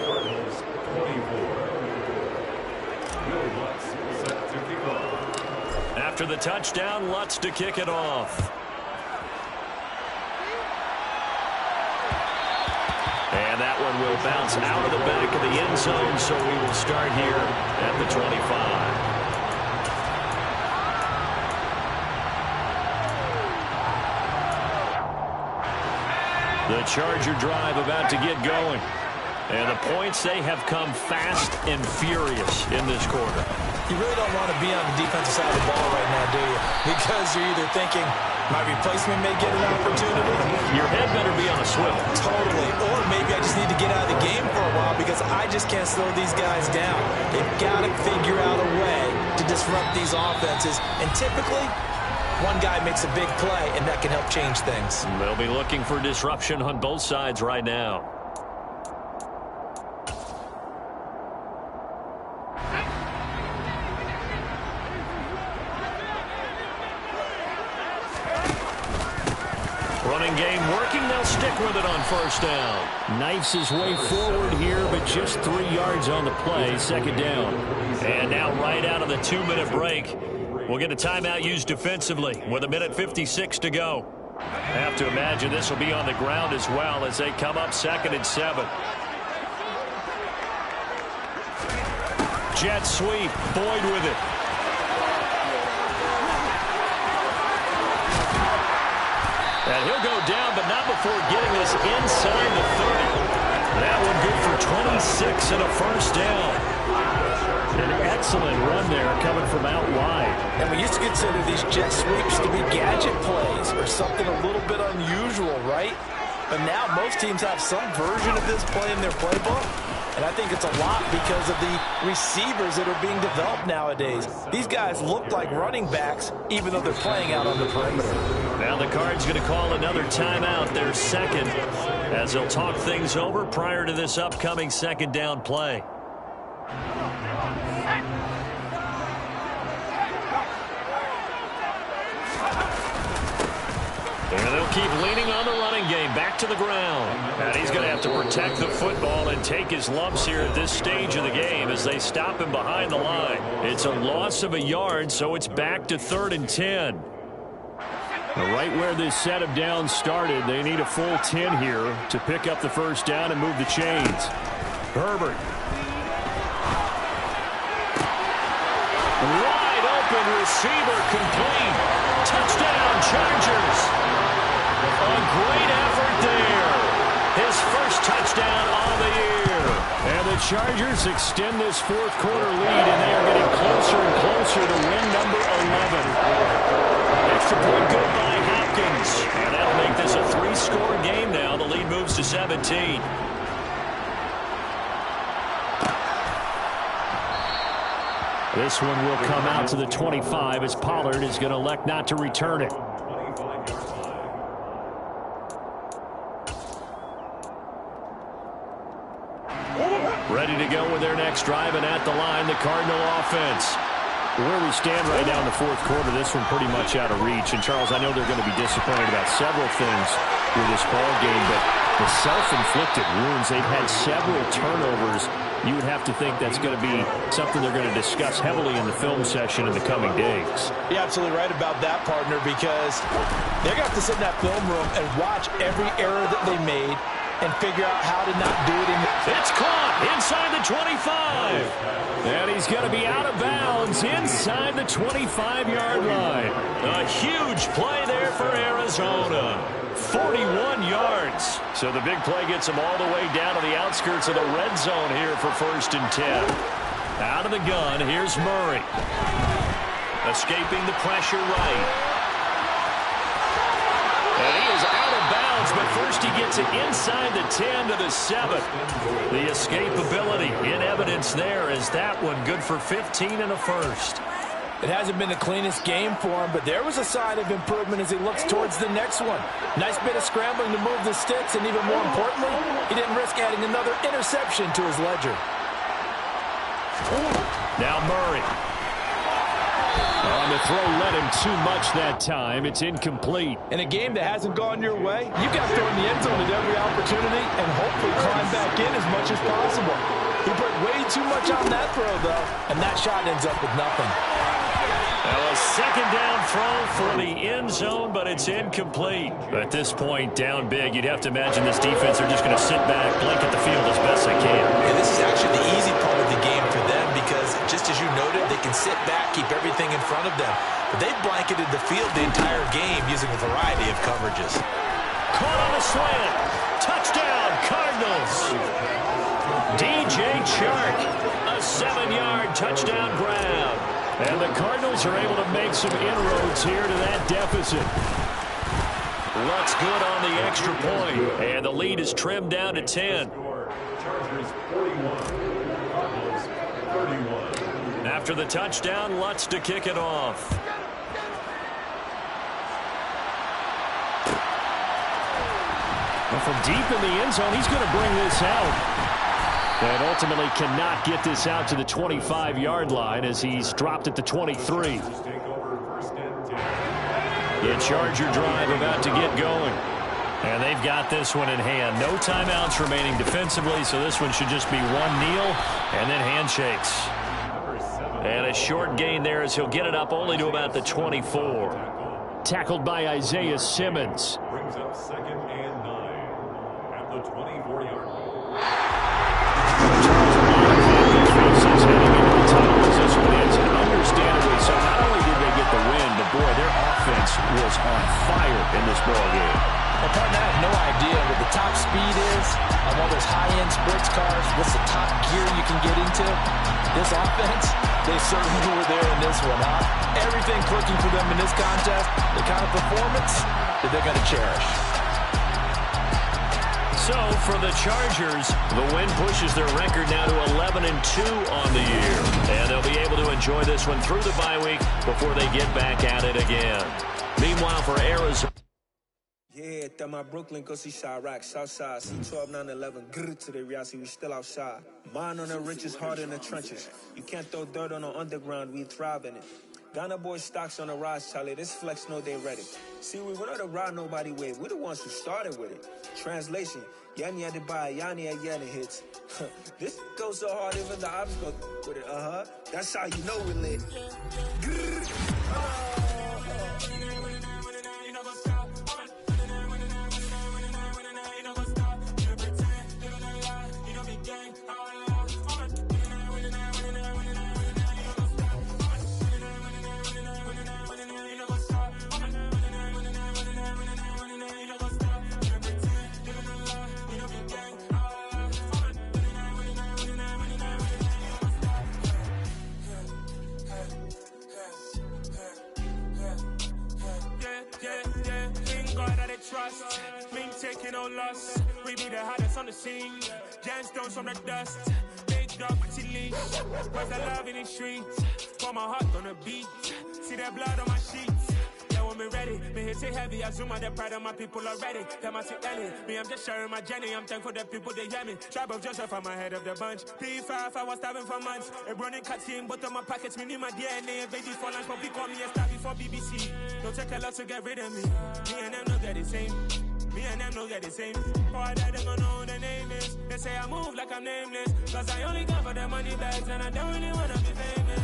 Cardinals 24. Will Lutz set to kick off. After the touchdown, Lutz to kick it off. And that one will bounce out of the back of the end zone, so we will start here at the 25. The Charger drive about to get going. And the points, they have come fast and furious in this quarter. You really don't want to be on the defensive side of the ball right now, do you? Because you're either thinking, my replacement may get an opportunity. Your head better be on a swivel. Totally. Or maybe I just need to get out of the game for a while because I just can't slow these guys down. They've got to figure out a way to disrupt these offenses. And typically, one guy makes a big play, and that can help change things. They'll be looking for disruption on both sides right now. Running game working. They'll stick with it on 1st down. Knifes his way forward here, but just 3 yards on the play. 2nd down. And now right out of the 2-minute break, we'll get a timeout used defensively with 1:56 to go. I have to imagine this will be on the ground as well as they come up 2nd and 7. Jet sweep. Boyd with it. And he'll go down, but not before getting this inside the 30. That one good for 26 and a 1st down. An excellent run there coming from out wide. And we used to consider these jet sweeps to be gadget plays or something a little bit unusual, right? But now most teams have some version of this play in their playbook. And I think it's a lot because of the receivers that are being developed nowadays. These guys look like running backs, even though they're playing out on the perimeter. Now the Cards going to call another timeout, their 2nd, as they'll talk things over prior to this upcoming 2nd down play. keep leaning on the running game. Back to the ground. And he's going to have to protect the football and take his lumps here at this stage of the game as they stop him behind the line. It's a loss of a yard, so it's back to 3rd and 10. Right where this set of downs started, they need a full 10 here to pick up the first down and move the chains. Herbert. Wide open receiver complete. Touchdown, Chargers. A great effort there. His first touchdown of the year. And the Chargers extend this fourth quarter lead, and they are getting closer and closer to win number 11. Extra point good by Hopkins. And that'll make this a 3-score game now. The lead moves to 17. This one will come out to the 25 as Pollard is going to elect not to return it. Ready to go with their next drive, and at the line, the Cardinal offense. Where we stand right now in the fourth quarter, this one pretty much out of reach. And, Charles, I know they're going to be disappointed about several things with this ball game, but the self-inflicted wounds, they've had several turnovers. You would have to think that's going to be something they're going to discuss heavily in the film session in the coming days. You're absolutely right about that, partner, because they're going to have to sit in that film room and watch every error that they made and figure out how to not do it. It's caught inside the 25. And he's going to be out of bounds inside the 25-yard line. A huge play there for Arizona. 41 yards. So the big play gets them all the way down to the outskirts of the red zone here for 1st and 10. Out of the gun, here's Murray. Escaping the pressure right. And he is out of bounds, but first he gets it inside the 10 to the 7. The escapability in evidence there is that one good for 15 and a first. It hasn't been the cleanest game for him, but there was a sign of improvement as he looks towards the next one. Nice bit of scrambling to move the sticks, and even more importantly, he didn't risk adding another interception to his ledger. Now Murray. On the throw, led him too much that time. It's incomplete. In a game that hasn't gone your way, you've got to throw in the end zone at every opportunity and hopefully climb back in as much as possible. He put way too much on that throw, though, and that shot ends up with nothing. Now a second down throw for the end zone, but it's incomplete. At this point, down big, you'd have to imagine this defense are just going to sit back, blanket the field as best they can. And this is actually the easy part of the game for them because, just as you noted, they can sit back, keep everything in front of them. But they've blanketed the field the entire game using a variety of coverages. Caught on a slant. Touchdown, Cardinals. DJ Chark, a 7-yard touchdown grab. And the Cardinals are able to make some inroads here to that deficit. Looks good on the extra point. And the lead is trimmed down to 10. Chargers 41, Cardinals 31. After the touchdown, Lutz to kick it off. Well, from deep in the end zone, he's going to bring this out. And ultimately cannot get this out to the 25-yard line as he's dropped at the 23. The Charger drive about to get going. And they've got this one in hand. No timeouts remaining defensively, so this one should just be one kneel and then handshakes. And a short gain there as he'll get it up only to about the 24. Tackled by Isaiah Simmons. Brings up 2nd and 9 at the 24-yard line. Understandably so. Not only did they get the win, but boy, their offense was on fire in this ball game. Well, partner, I have no idea what the top speed is on all those high-end sports cars. What's the top gear you can get into? This offense, they certainly were there in this one, huh? Everything clicking for them in this contest, the kind of performance that they're going to cherish. So, for the Chargers, the win pushes their record now to 11-2 on the year. And they'll be able to enjoy this one through the bye week before they get back at it again. Meanwhile, for Arizona. Yeah, that my Brooklyn, go see Chirac, Southside, C12, 911, grrr to the reality, we still outside. Mine on the riches, hard in the trenches. You can't throw dirt on the underground, we thrive in it. Ghana boy stocks on the rise, Charlie. This flex know they ready. See, we're not to ride nobody with. We're the ones who started with it. Translation, Yanni had to buy Yanni at Yanni hits. This goes so hard, even the ops go with it. That's how you know we're lit. Trust, me taking no loss. We be the hottest on the scene. Gemstones from the dust. Big dog, pretty leash. Where's the love in the streets? Pour my heart on the beat. See that blood on my sheets. Yeah, when we ready, me hit it heavy. I zoom out the pride of my people already. Them I see Ellie. Me, I'm just sharing my journey. I'm thankful that people they hear me. Tribe of Joseph, I'm ahead of the bunch. P5, I was starving for months. A running cutscene, but on my pockets, me need my DNA. Baby for lunch, but we call me a star before BBC. Don't take a lot to get rid of me. Me and them no get the same. Me and them no get the same. Boy, that them don't know who the name is. They say I move like I'm nameless. Cause I only come for the money bags and I don't really wanna be famous.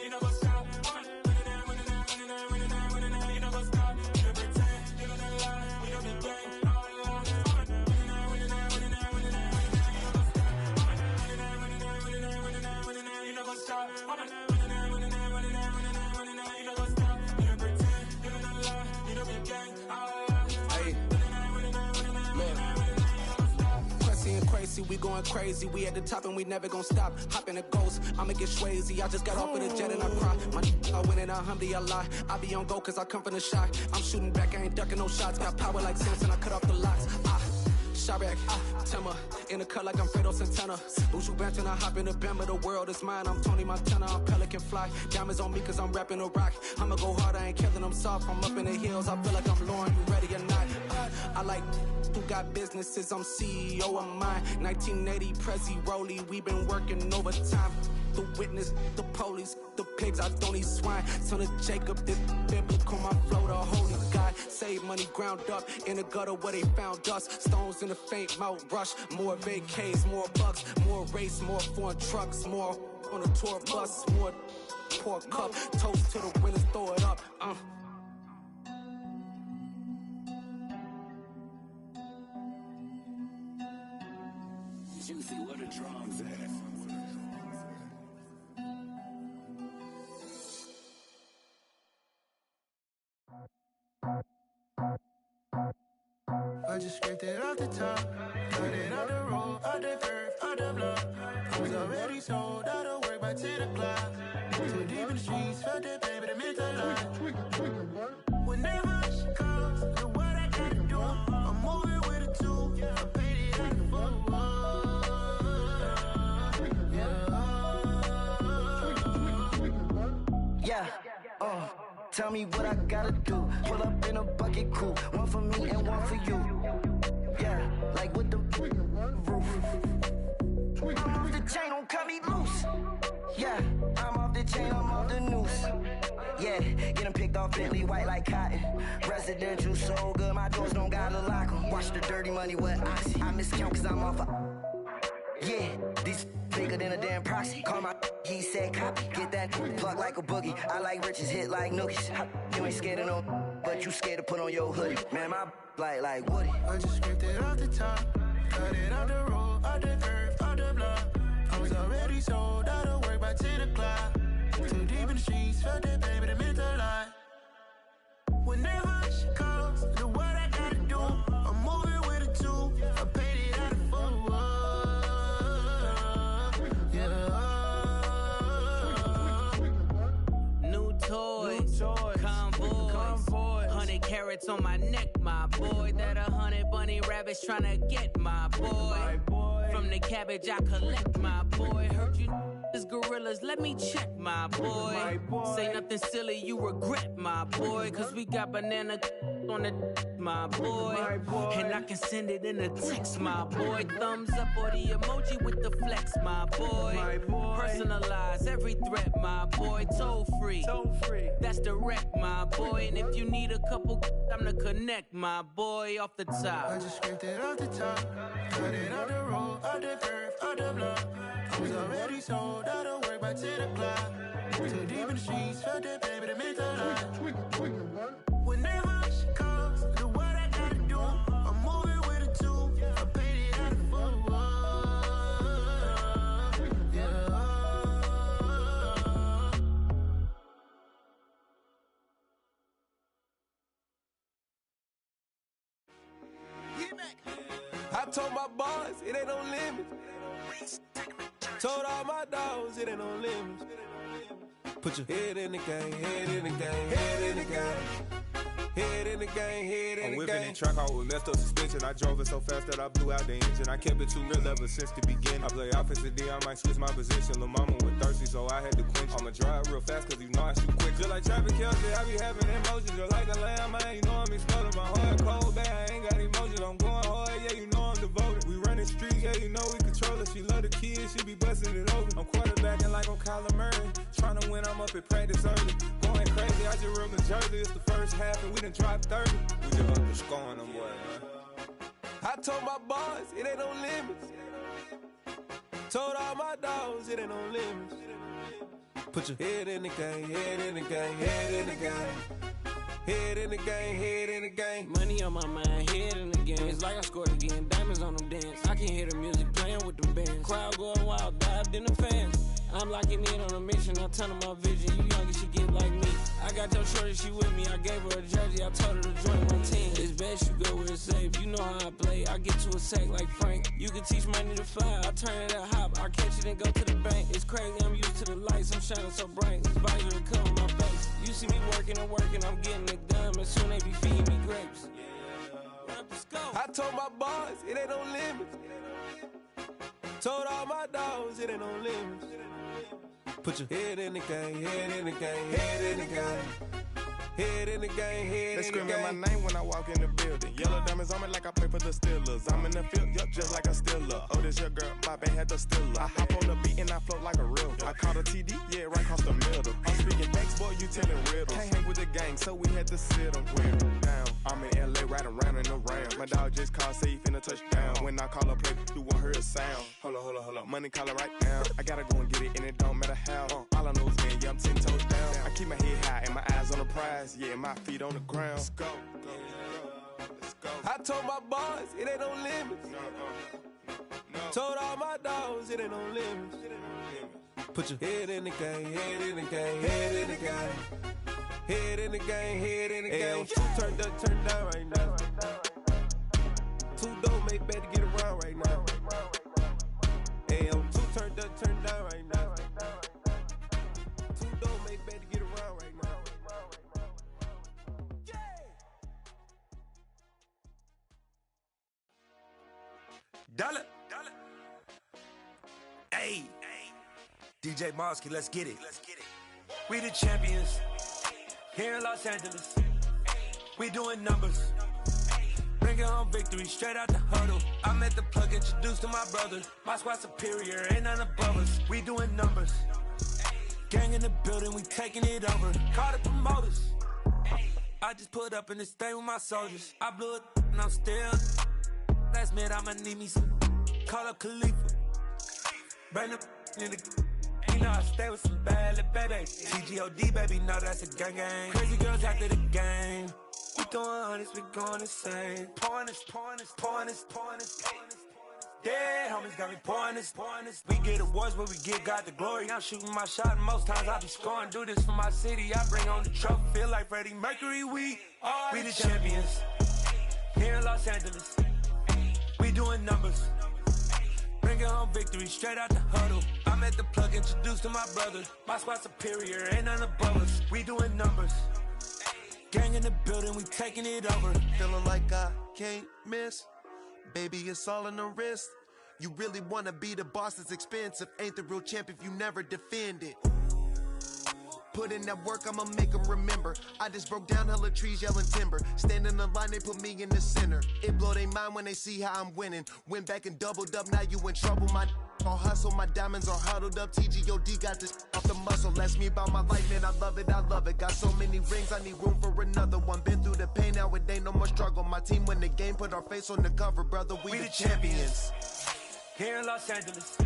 You know what's up? You know what's up? You pretend, you don't lie, you don't be gang. You know what's up? We going crazy, we at the top and we never gon' stop. Hop in a ghost, I'ma get swayzy. I just got off of the jet and I cry. My I win in a Humvee, I lie. I be on go cause I come from the shot. I'm shooting back, I ain't ducking no shots. Got power like Samson, I cut off the locks. Sharek, Timmer, in the cut like I'm Fredo Santana. Buju Banton, I hop in the Bama, the world is mine. I'm Tony Montana, I'm Pelican Fly. Diamonds on me cause I'm rapping a rock. I'ma go hard, I ain't killing them soft. I'm up in the hills, I feel like I'm Lauren, you ready or not? I like who got businesses, I'm CEO of mine. 1980, Prezi Rolly, we been working overtime. The witness, the police, the pigs, I don't eat swine. Son of Jacob, this biblical, my flow, the holy God. Save money ground up in the gutter where they found us. Stones in the faint mouth rush. More vacays, more bucks, more race, more foreign trucks, more on a tour bus, more pour cup. Toast to the winners, throw it up. Juicy, what the drums at? I just scraped it off the top, cut it off the road, off the curve, off the block. I was already sold out of work by 10 o'clock. Too deep in the streets, felt that pain, but it meant a lot. Whenever she calls, look what I gotta do. I'm moving with a two, I paid it out of full. Tell me what I gotta do. Pull up in a bucket crew, one for me and one for you. Yeah, like with the roof. I'm off the chain, don't cut me loose. Yeah, I'm off the chain, I'm off the noose. Yeah, getting picked off Bentley white like cotton. Residential so good, my doors don't gotta lock 'em. Watch the dirty money with Oxy. I miscount cause I'm off a... Yeah, these bigger than a damn proxy. Call my he said copy. Get that plug like a boogie. I like riches, hit like nookies. You ain't scared of no, but you scared to put on your hoodie. Man, my like Woody. I just scraped it off the top, cut it off the road, off the curve, off the block. I was already sold out of work by 10 o'clock. Too deep in the streets, felt that baby, that meant a lot. Whenever she calls, look what I gotta do. I'm moving with a two, I paid it out of full. Convoys, 100 carats on my neck, my boy. That 100 bunny rabbits tryna get my boy. From the cabbage I collect, my boy. Heard you is gorillas, let me check, my boy. Say nothing silly, you regret, my boy. Cause we got banana on the my boy. And I can send it in a text, my boy. Thumbs up or the emoji with the flex, my boy. Personalized every every threat, my boy. Toll free. That's direct, my boy. And if you need a couple, I'm the connect, my boy, off the top. I just scraped it off the top, cut it out the road, out the curve, out the block. I was already sold, out of work by 10 o'clock. Too deep in the streets, felt that baby, the mental lie. Whenever she calls, do what I gotta do. I'm moving with a two, I paid it out of full. I told my boys, it ain't no limits. Told all my dogs, it ain't no limits. Put your head in the game, head in the game, head in the game. Head in the game, head in the game. I'm whipping the track out with messed up suspension. I drove it so fast that I blew out the engine. I kept it too real ever since the beginning. I play offensive D, I might switch my position. Lil' mama was thirsty, so I had to quench. I'ma drive real fast, cause you know I shoot quick. Just like traffic Kelsey, I be having emotions. Just like a lamb, man, you know I'm exploding. My heart cold, bad, I ain't got emotions. I'm going hard, yeah, you know I'm devoted. We running streets, yeah, you know we control it. She love the kids, she be busting it over. I'm quarterbacking like I'm Kyler Murray. Trying to win, I'm up at practice early. Going crazy, I just real the jersey. It's the first half and we done dropped 30. We just up to scoring them, boy, man. I told my boys, it ain't no limits. Told all my dogs, it ain't no limits. Put your head in the game, head in the game, head in the game. Head in the game, head in the game. Money on my mind, head in the game. It's like I scored again, diamonds on them dance. I can hear the music playing with the bands. Crowd going wild, dived in the fans. I'm locking in on a mission, I turn my vision. You young, she get like me. I got your shorty, she with me. I gave her a jersey, I told her to join my team. It's best you go where it's safe. You know how I play, I get to a sack like Frank. You can teach money to fly, I turn it at hop. I catch it and go to the bank. It's crazy, I'm used to the lights, I'm shining so bright. This visor come on my face. You see me working and working, I'm getting it done. But soon they be feeding me grapes. I told my boys, it ain't no limits. Told all my dogs, it ain't no limits. Put your head in the game, head in the game, head in the game. Head in the game, head in the game. They screaming my name when I walk in the building. Yellow diamonds on me like I play for the Steelers. I'm in the field, yup, just like a Steeler. Oh, this your girl, my band had the Steeler. I hop on the beat and I float like a real. I caught a TD, yeah, right across the middle. I'm speaking facts, boy, you telling riddles. Can't hang with the gang, so we had to sit them down. I'm in LA, riding around in the Rams. My dog just called, say he finna touchdown. When I call a play, you won't hear a sound. Hold up, money call it right now. I gotta go and get it, and it don't matter how. All I know is, man, yeah, I'm 10 toes down. I keep my head high and my eyes on the prize. Yeah, my feet on the ground. Let's go. I told my boys, it ain't no limits. Told all my dogs, it ain't no limits. Put your head in the game, head in the game, head in the game. Head in the game, head in the game. Two turned up, turned down right now. Two dope make better get around right now. Two turned up, turned down right now. Two dope make better get around right now. Dollar. Hey, DJ Mosky, let's get it. We the champions here in Los Angeles. We doing numbers. Bringing home victory straight out the huddle. I'm at the plug, introduced to my brother. My squad superior, ain't none above us. We doing numbers. Gang in the building, we taking it over. Call the promoters. I just put up in this thing with my soldiers. I blew it and I'm still. Last minute, I'ma need me some. Call up Khalifa. Bring the in the. You know I stay with some bad little babies. TGOD, baby, know that's a gang gang. Crazy girls after the game. We throwing hundreds, we going insane. Pouring this. Yeah, homies got me pouring this. We get awards, but we give God the glory. I'm shooting my shot, and most times I be scoring. Do this for my city, I bring on the trophy. Feel like Freddie Mercury, we the champions. Here in Los Angeles, we doing numbers. Bringing home victory straight out the huddle. I'm at the plug, introduced to my brother. My squad superior, ain't none above us. We doing numbers. Gang in the building, we taking it over. Feeling like I can't miss. Baby, it's all in the wrist. You really wanna be the boss, it's expensive. Ain't the real champ if you never defend it. Put in that work, I'ma make them remember. I just broke down hella trees, yelling timber. Stand in the line, they put me in the center. It blow their mind when they see how I'm winning. Went back and doubled up, now you in trouble. My on hustle, my diamonds are huddled up. TGOD got this off the muscle. That's me about my life, man. I love it, I love it. Got so many rings, I need room for another one. Been through the pain, now it ain't no more struggle. My team win the game, put our face on the cover, brother. We the champions. Here in Los Angeles,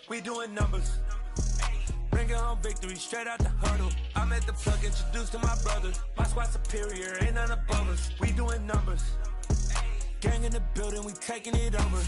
we doing numbers. Bringing home victory straight out the huddle. I'm at the plug, introduced to my brothers. My squad superior, ain't none above us. We doing numbers. Gang in the building, we taking it over.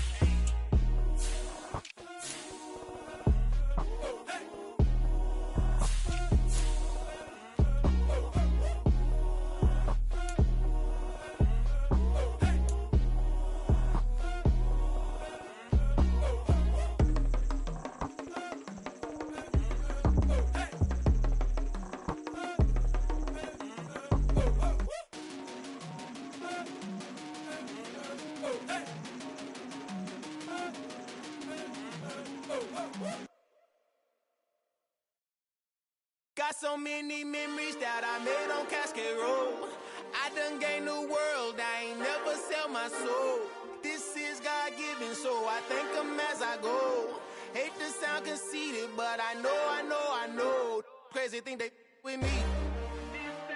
Got so many memories that I made on Cascade Road. I done gained the world, I ain't never sell my soul. This is God-given, so I thank him as I go. Hate to sound conceited, but I know. Crazy thing they with me.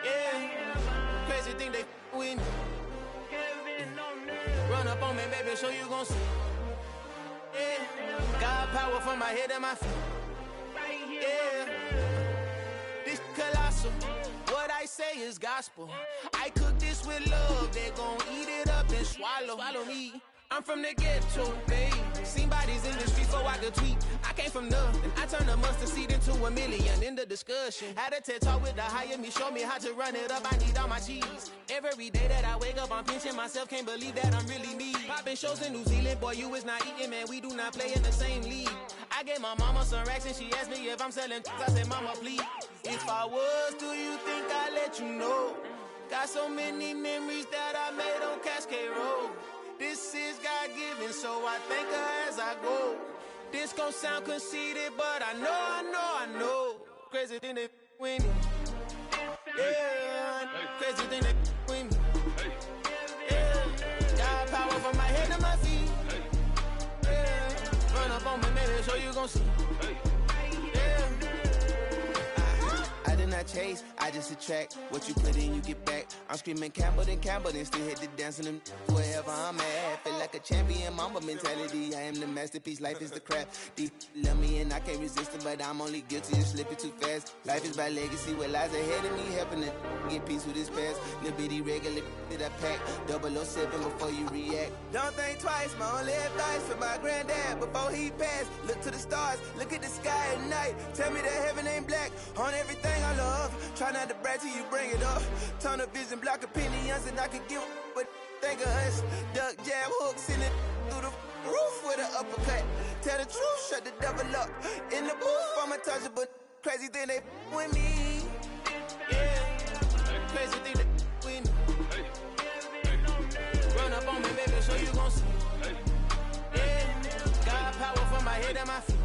Yeah, crazy thing they with me. Run up on me, baby, show you gon' see. Yeah, God power from my head and my feet. Yeah. Colossal, what I say is gospel. I cook this with love, they gon' eat it up and swallow me. I'm from the ghetto, babe. Seen bodies in the street so I could tweet. I came from nothing, I turned a mustard seed into a million. In the discussion, had a TED talk with the higher me, show me how to run it up. I need all my cheese. Every day that I wake up, I'm pinching myself, can't believe that I'm really me. Popping shows in New Zealand, boy, you is not eating, man. We do not play in the same league. I gave my mama some racks and she asked me if I'm selling. I said, mama, please. If I was, do you think I'd let you know? Got so many memories that I made on Cascade Road. This is God-given, so I thank her as I go. This gon' sound conceited, but I know. Crazy thing they with me. Yeah, crazy thing they with me. Yeah, got power from my head to my feet. Yeah, run up on me, maybe so you gon' see. Yeah. I did not chase, I just attract. What you put in, you get back. I'm screaming Campbell, then still hit the dance on them. Wherever I'm at, feel like a champion, mamba mentality. I am the masterpiece, life is the crap. These love me and I can't resist it, but I'm only guilty of slipping too fast. Life is by legacy, what lies ahead of me, helping to get peace with this past. Little bitty regular that I pack, 007 before you react. Don't think twice, my only advice for my granddad before he passed. Look to the stars, look at the sky at night. Tell me that heaven ain't black on everything I love. Try not to brag till you bring it up. Tunnel vision, block opinions, and I could give but think of us. Duck jab hooks in it through the roof with an uppercut. Tell the truth, shut the devil up. In the booth, I'm untouchable. Crazy thing they with me. Yeah, crazy thing they with me. Run up on me, baby, so you gon' see. Yeah, got power from my head and my feet.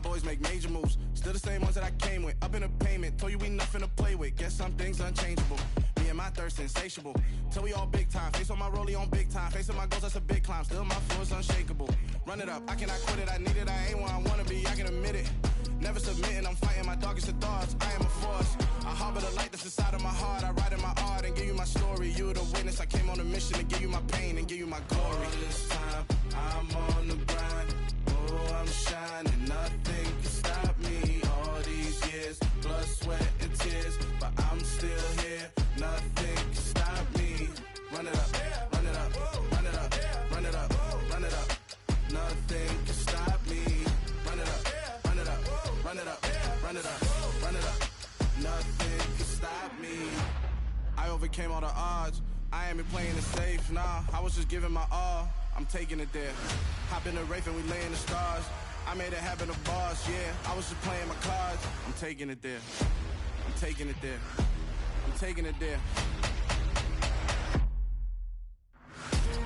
Boys make major moves, still the same ones that I came with. Up in a payment, told you we nothing to play with. Guess some things unchangeable. Me and my thirst insatiable. Till we all big time. Face on my rollie on big time. Facing my goals, that's a big climb. Still my flow is unshakable. Run it up, I cannot quit it. I need it, I ain't where I wanna be. I can admit it. Never submitting, I'm fighting my darkest of thoughts. I am a force. I harbor the light that's inside of my heart. I write in my art and give you my story. You the witness. I came on a mission to give you my pain and give you my glory. All this time, I'm on the grind. Oh, I'm shining. Nothing can stop me. All these years, blood, sweat, and tears. But I'm still here. Nothing can stop me. Run it up, run it up, run it up, run it up, run it up. Nothing can stop me. Run it up, run it up, run overcame all the odds. I ain't been playing it safe, nah. I was just giving my all. I'm taking it there. Hop in the Wraith and we lay in the stars. I made it happen to boss, yeah. I was just playing my cards. I'm taking it there. I'm taking it there. I'm taking it there.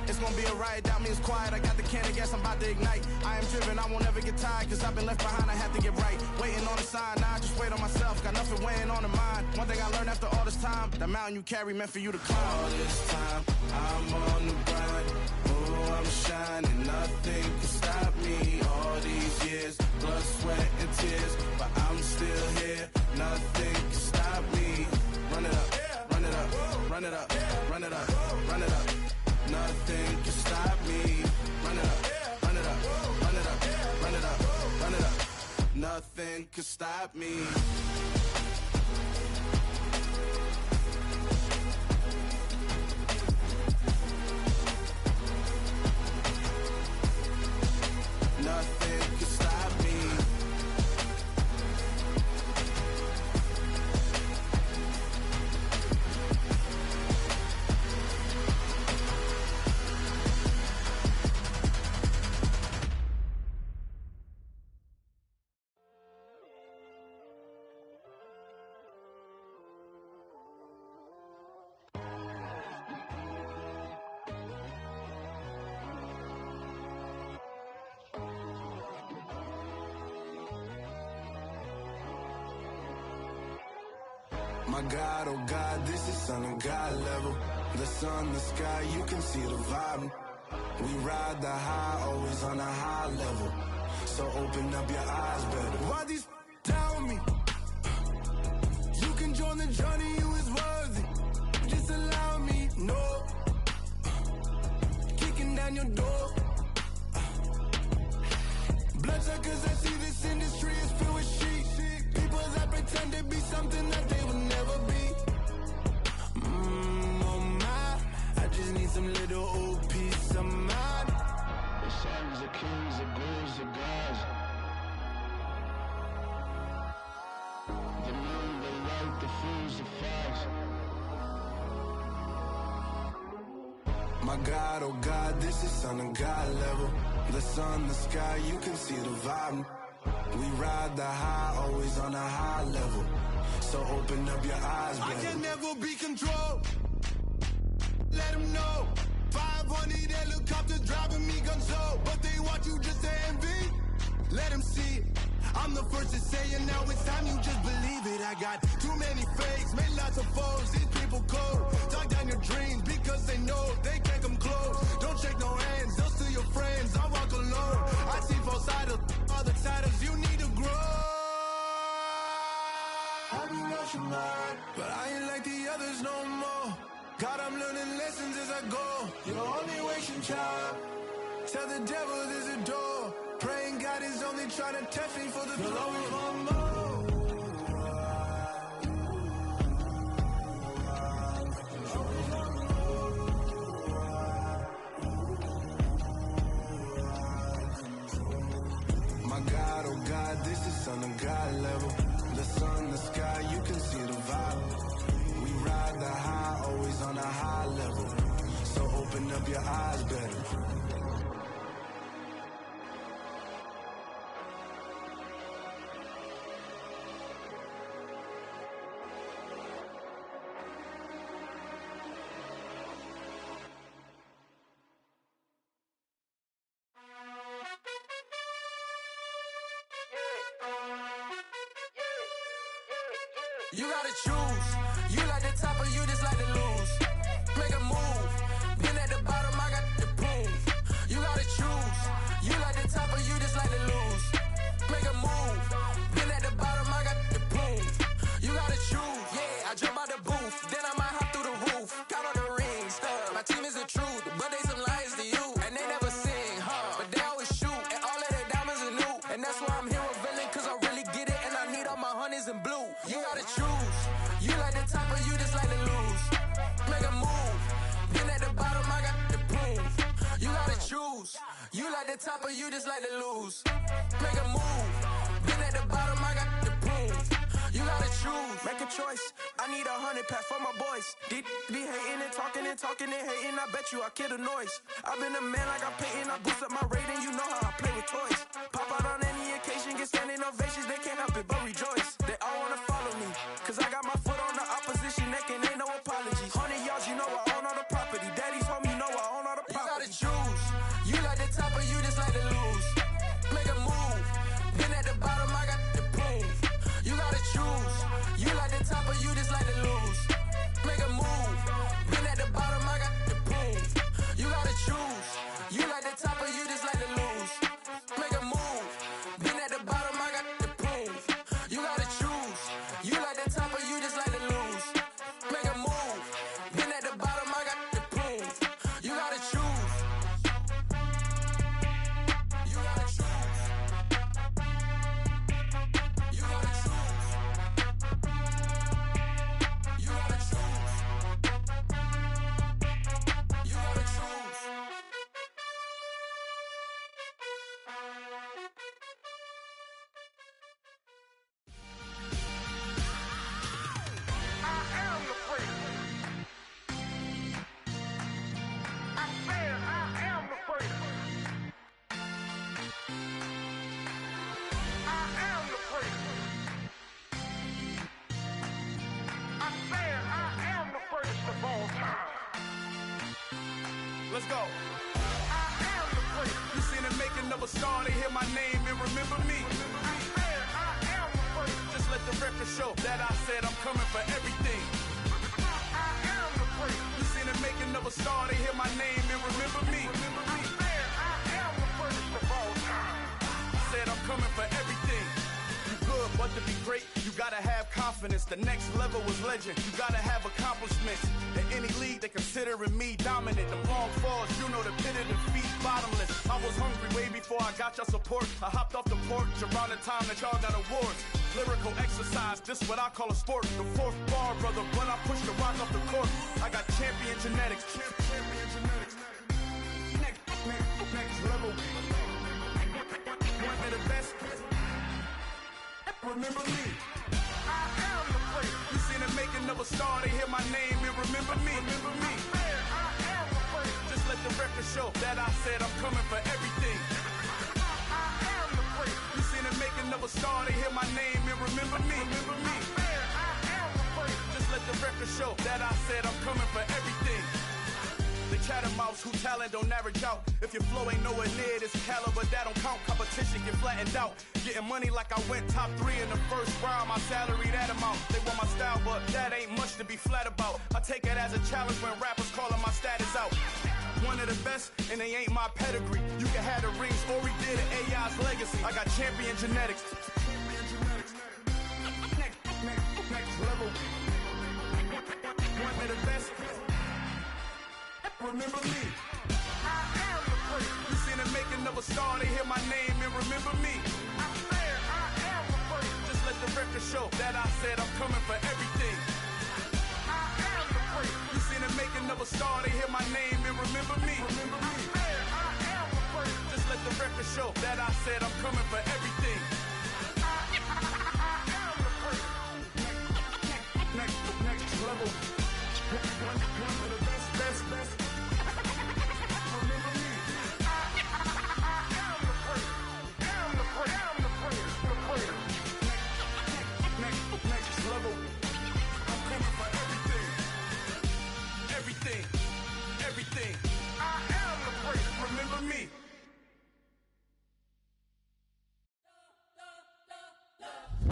It's gonna be a riot, that means quiet. I got the can of gas, I'm about to ignite. I am driven, I won't ever get tired, cause I've been left behind, I have to get right. Waiting on a sign, now I just wait on myself. Got nothing weighing on the mind. One thing I learned after all this time, the mountain you carry meant for you to climb. All this time, I'm on the grind. Oh, I'm shining, nothing can stop me. All these years, blood, sweat, and tears, but I'm still here. Nothing can stop me. Run it up, run it up, run it up, run it up, run it up. Nothing can stop me. Run it up, run it up, run it up, run it up, run it up. Nothing can stop me. Nothing can stop me. My God, oh God, this is Son of God level. The sun, the sky, you can see the vibe. We ride the high, always on a high level. So open up your eyes better. Why these down me? You can join the journey, you is worthy. Just allow me, no. Kicking down your door. Bloodshot, cause I see this industry is filled with sheep. People that pretend to be something that they will never be. Oh my, I just need some little old peace of mind. The sons of kings, the blues, the gods. The moon, the light, the fools, the facts. My God, oh God, this is Son of God level. The sun, the sky, you can see the vibe. We ride the high, always on a high level. So open up your eyes, baby. I can never be controlled. Let them know. 500 helicopters driving me gonzo. But they want you just to envy. Let them see it. I'm the first to say it, now it's time you just believe it. I got too many fakes, made lots of foes. These people cold. Talk down your dreams because they know they can't come close. Don't shake no hands, those to your friends. I walk alone. I see both sides of other titles. You need to grow. I be rushing hard, but I ain't like the others no more. God, I'm learning lessons as I go. You're only wasting time. Tell the devil there's a door. Praying God is only trying to test me for the glory for more. My God, oh God, this is Son of God level. The sun, the sky, you can see the vibe. We ride the high, always on a high level. So open up your eyes better. You gotta choose. You like the top or you just like to lose. Make a move. Been at the bottom, I got the proof. You gotta choose. You like the top or you just like to lose. Make a move. Been at the bottom, I got the proof. You gotta choose. Yeah, I jump out the booth. Then I might hop through the roof. Count on the rings. My team is the truth, but they some liars to you. And they never sing, but they always shoot. And all of their diamonds are new. And that's why I'm here with villain, cause I really get it. And I need all my honeys in blue. You gotta choose. You like the top or you just like to lose. Make a move. Been at the bottom, I got the proof. You gotta choose. You like the top or you just like to lose. Make a move. Been at the bottom, I got the proof. You gotta choose. make a choice. I need 100 pack for my boys. Be hating and talking and hating. I bet you I kill the noise. I've been a man like I'm Peyton. I boost up my rating. You know how I play with toys. Pop out on any occasion, get standing ovations. They can't help it but rejoice. They all wanna follow me, cause I got my foot on the opposition neck and ain't no apologies. 100 yards, you know I own all the property. Daddy's home, you know I own all the property. You gotta choose. You like the top or you just like to lose. Make a move. Been at the bottom, I got the proof. You gotta choose. You like the top or you just like to lose. Make a move. Been at the bottom, I got the proof. You gotta choose. You like the top or you just like to lose. Make a move. Been at the bottom, I got the proof. You gotta choose. You like the top or you just like to lose. Make a move. Been at the bottom, I got the proof. You gotta choose. You gotta choose. You gotta choose. You gotta choose. You gotta choose. I am the freak. I said I am the freak. I am the freak. I said I am the freakest of all time. Let's go. I am the freak. You seen the making of a star, they hear my name and remember me. I said I am the freak. Just let the record show that I said I'm coming for everything. I am the freak. You seen the making of a star, they hear my name and remember me. I said I am the freakest of all time. Said I'm coming for everything. You good, but to be great, you gotta have confidence. The next level was legend. You gotta have accomplishments. In any league, they considering me dominant. The long falls, you know the pit of defeat, bottomless. I was hungry way before I got your support. I hopped off the porch around the time that y'all got awards. Lyrical exercise, this what I call a sport. The fourth bar, brother, when I push the rock off the court. I got champion genetics. Champion genetics. Next level. One of the best. Remember me. I am the freak. You seen the making of a star, they hear my name and remember me. Remember me. I am the freak. Just let the record show that I said I'm coming for everything. I am the freak. You seen the making of a star, they hear my name and remember me. Remember me. I am the freak. Just let the record show that I said I'm coming for everything. The catamounts who talent don't average out. If your flow ain't nowhere near this caliber, that don't count. Competition get flattened out. Getting money like I went top 3 in the first round. My salary that amount. They want my style, but that ain't much to be flat about. I take it as a challenge when rappers calling my status out. One of the best, and they ain't my pedigree. You can have the rings, or we did it, AI's legacy. I got champion genetics. Next level. One of the best. Remember me. I am the freak. You seen the making of a star, they hear my name and remember me. I said I am the freak. Just let the record show that I said I'm coming for everything. I am the freak. You seen the making of a star, they hear my name and remember me. Remember me. I said I am the freak. Just let the record show that I said I'm coming for everything. I am the freak. Next level. One of the best. Remember me. I am the freak. Am the freak. Am the freak. The freak. Next level. I'm coming for everything. Everything. I am the freak. Remember me.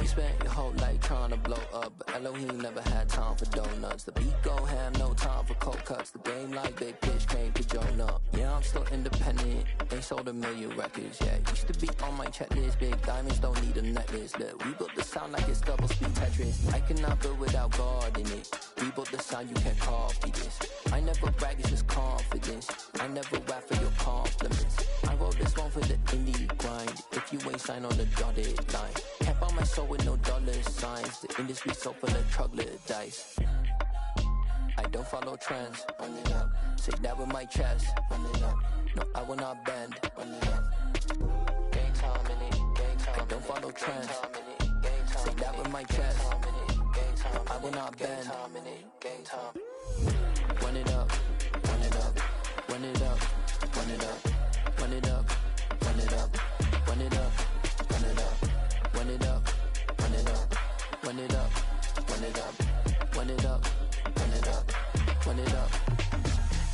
You spent your whole life trying to blow up, but Elohim never had time for donuts. The beat go ham, no time for cold cuts. The game like big bitch came to Jonah. Yeah, I'm still independent, ain't sold 1 million records yet. Used to be on my checklist, big diamonds don't need a necklace. Look, we built the sound like it's double speed Tetris. I cannot build without God in it. We built the sound, you can't copy this. I never brag, it's just confidence. I never rap for your compliments. I wrote this one for the indie grind. If you ain't signed on the dotted line, can't buy my soul with no dollar signs. The industry so full of troglodytes. I don't follow trends. Say that with my chest. No, I will not bend. Gang time in it. I don't follow trends. Say that with my chest. I will not bend. Game time. Run it up, run it up, run it up, run it up, run it up, run it up, run it up, run it up, run it up, run it up, run it up, run it up, run it up, run it up, run it up.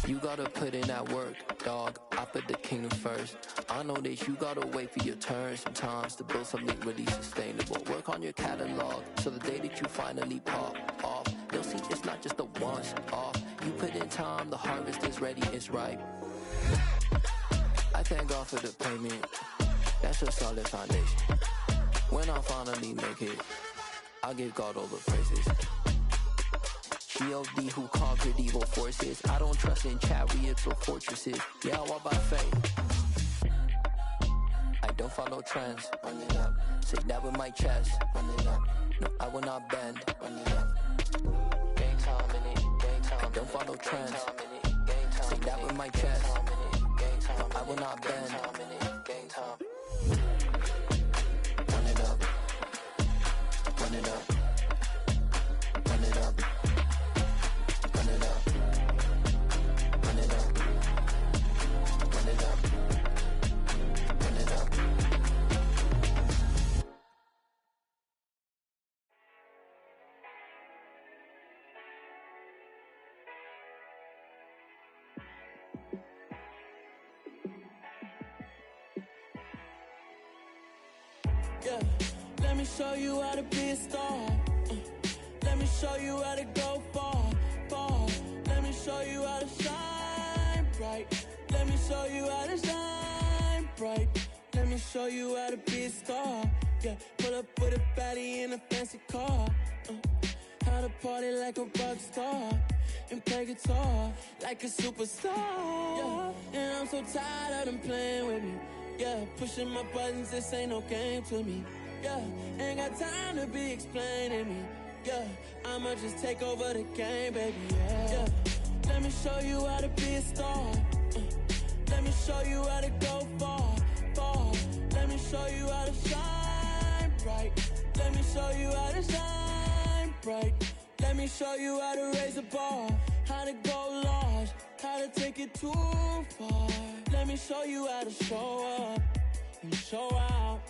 You gotta put in that work, dog. I put the kingdom first. I know that you gotta wait for your turn sometimes to build something really sustainable. Work on your catalog, so the day that you finally pop off, you'll see it's not just a once off. You put in time, the harvest is ready, it's ripe. I thank God for the payment. That's a solid foundation. When I finally make it, I give God all the praises. G.O.D. who conquered evil forces. I don't trust in chariots or fortresses. Yeah, I walk by faith. I don't follow trends. Run it up. Say that with my chest. Run it up. No, I will not bend. Run it up. Game time in it. Game time. I don't follow trends. Say that with my chest. No, I will not bend. Game time. Run it up. Run it up. Run it up. Run it up. Run it up. Run it up. Run it up. Yeah, let me show you how to be a star. Let me show you how to go far, far. Let me show you how to shine bright. Let me show you how to shine bright. Let me show you how to be a star. Yeah, pull up with a baddie in a fancy car. How to party like a rock star and play guitar like a superstar. Yeah, and I'm so tired of them playing with me. Yeah, pushing my buttons, this ain't no game to me. Yeah, ain't got time to be explaining me. Yeah, I'ma just take over the game, baby. Yeah, let me show you how to be a star. Let me show you how to go far, far. Let me show you how to shine bright. Let me show you how to shine bright. Let me show you how to raise the bar, how to go large, how to take it too far. Let me show you how to show up and show out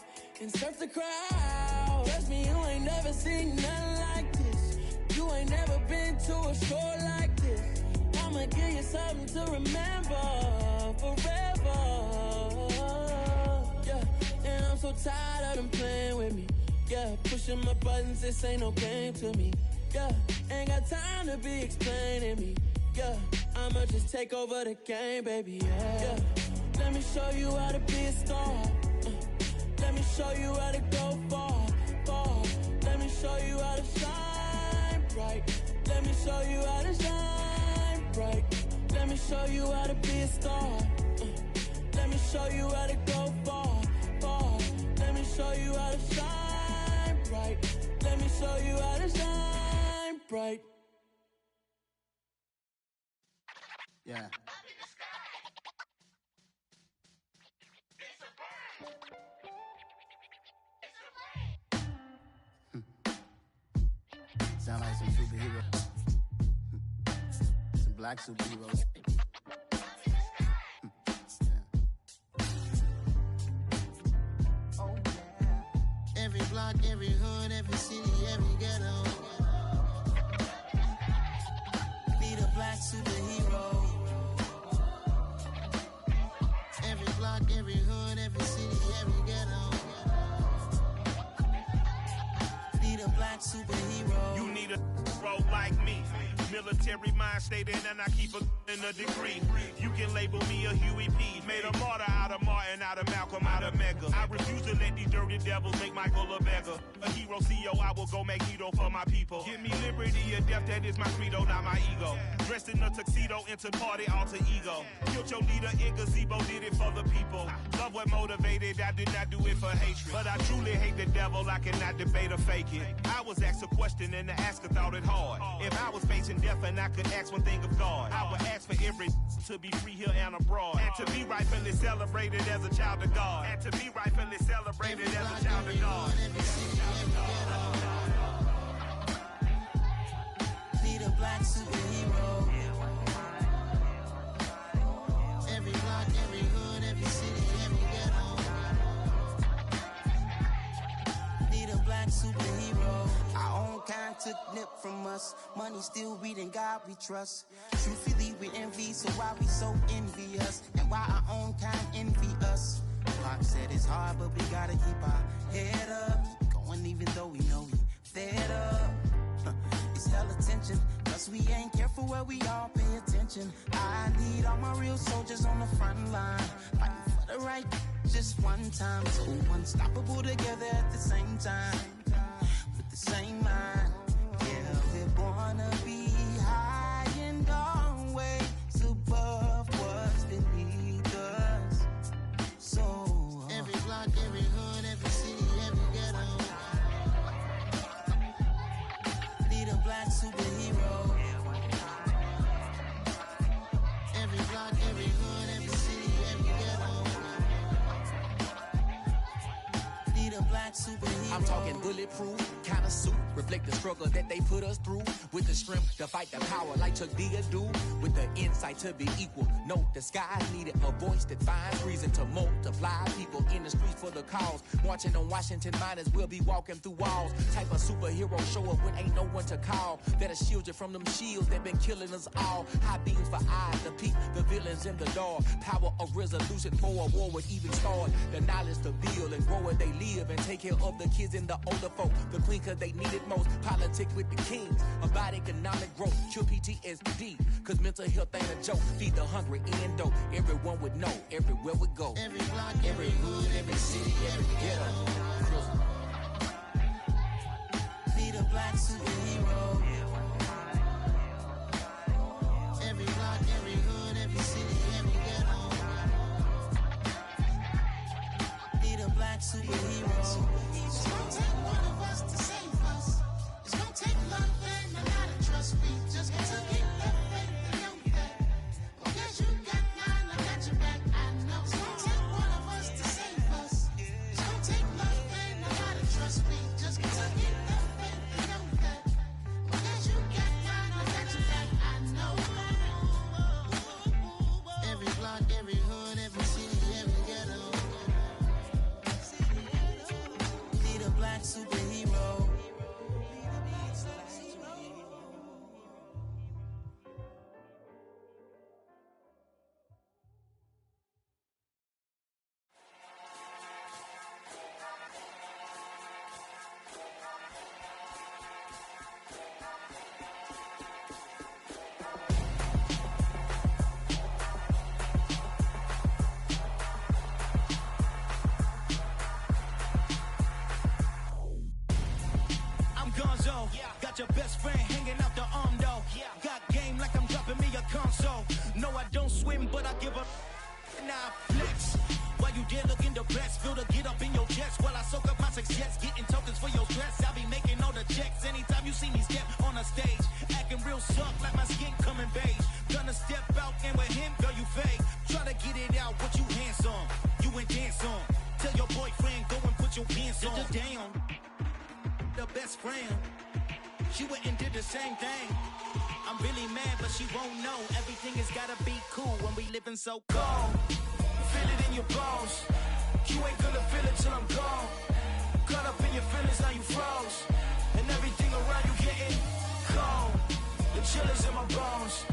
and surf the crowd. Trust me, you ain't never seen nothing like this. You ain't never been to a show like this. I'ma give you something to remember forever. Yeah, and I'm so tired of them playing with me. Yeah, pushing my buttons, this ain't no game to me. Yeah, ain't got time to be explaining me. Yeah, I'ma just take over the game, baby. Yeah, let me show you how to be a star. Let me show you how to go far, far. Let me show you how to shine bright. Let me show you how to shine bright. Let me show you how to be a star. Let me show you how to go far, far. Let me show you how to shine bright. Let me show you how to shine bright. Yeah. Sound like some superheroes. Some black superheroes. Oh, yeah. Every block, every hood, every city, every ghetto. Need a black superhero. Every block, every hood, every city, every ghetto. Need a black superhero. You need a role like me. Military mind stated, and I keep a in a degree. You can label me a Huey P. Made a martyr out of Martin, out of Malcolm, out of Mega. I refuse to let these dirty devils make Michael a beggar. A hero CEO, I will go Magneto for my people. Give me liberty or death, that is my credo, not my ego. Dressed in a tuxedo, into party, alter ego. Killed your leader in gazebo, did it for the people. Love what motivated, I did not do it for hatred. But I truly hate the devil, I cannot debate or fake it. I was asked a question and the asker thought it hard. If I was facing death and I could ask one thing of God, I would ask for every to be free here and abroad. And to be rightfully celebrated as a child of God. And to be rightfully celebrated as a child of God. took nip from us. Money still reading God we trust. Truthfully we envy, so why we so envious? And why our own kind envy us? Pac said it's hard, but we gotta keep our head up. Going even though we know we fed up. It's hella tension, plus we ain't careful where we all pay attention. I need all my real soldiers on the front line, fighting for the right just one time. So unstoppable together at the same time, with the same mind. Yeah, we're born to be high and always above what's beneath us. So every block, every hood, every city, every ghetto, need a black superhero. every block, every hood, every city, every ghetto, need a black superhero. I'm talking bulletproof kind of suit, reflect the struggle that they put us through, with the strength to fight the power like Chuck D do, with the insight to be equal. No disguise needed, a voice that finds reason to multiply. People in the streets for the cause, marching on Washington miners, we'll be walking through walls. Type of superhero show up when ain't no one to call, that'll shield you from them shields that been killing us all. High beams for eyes to peep the villains in the dark. Power of resolution for a war would even start. The knowledge to build and grow where they live, and take care of the kids and the older folk. The queen cause they need it most. Politic with the kings, about economic growth. Cure PTSD, cause mental health ain't a joke. Feed the hungry and dope. Everyone would know, everywhere we go. every block, every hood, every city, every ghetto, Need a black superhero. every block, every hood, every city, every ghetto, Need a black superhero. It's gonna take one of us to save us. It's gonna take love and a lot of trust. We just got to keep that faith and know that. Because you got mine, I got your back, I know. It's gonna take one of us to save us. It's gonna take love and a lot of trust. We just got to keep that faith and know that. Because you got mine, I got your back, I know. Every block, every hood, every city, every ghetto. Need a black superhero. I'm Gonzo, got your best friend hanging out the arm though. Got game like I'm dropping me a console. No, I don't swim, but I give a nah flex. While you there looking depressed, feel the get up in your chest while I soak up my success, getting tokens for your stress. I be making all the checks anytime you see me step on a stage, acting real suck like my skin coming beige. Gonna step out and with him, girl, you fake. Try to get it out, what you handsome, you ain't dance on. Tell your boyfriend go and put your pants on. Down. The best friend, she went and did the same thing. I'm really mad, but she won't know. Everything has gotta be cool when we living so cold. Feel it in your bones. You ain't gonna feel it till I'm gone. Caught up in your feelings, now you froze. And everything around you getting cold. The chill is in my bones.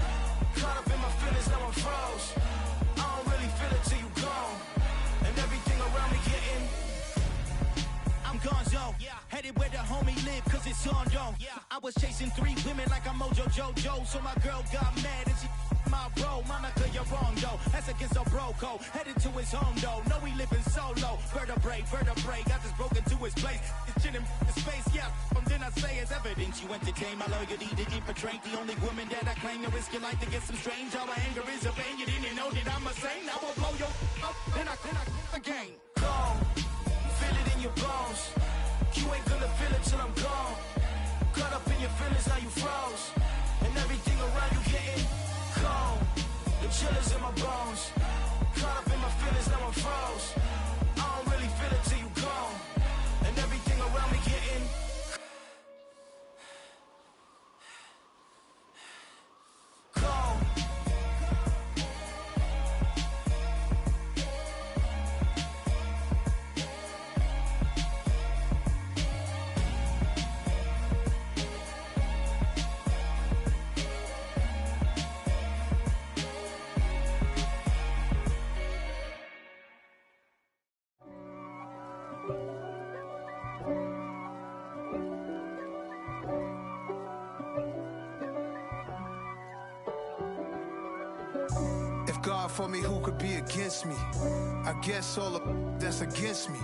Caught up in my feelings, now I'm froze. I don't really feel it till you gone. And everything around me getting I'm Gonzo, headed where the homie live, cause it's on though. I was chasing 3 women like I'm Mojo Jojo, so my girl got mad and she my bro. Monica, you're wrong though, that's against a bro code. Headed to his home though, no we living solo. Vertebrae, got this broken to his place. It's chilling in space, yeah. From then I say it's evidence you entertain my loyalty to infiltrate. The only woman that I claim to risk your life to get some strange. All my anger is a pain, you didn't know that I'm a saint. I will blow your up, then I again. Go. Feel it in your bones. You ain't gonna feel it till I'm gone. Caught up in your feelings, now you froze. And everything around you getting cold. The chill is in my bones. Caught up in my feelings, now I'm froze. I don't really feel it till you gone. And everything around me getting cold. God for me, who could be against me? I guess all of that's against me.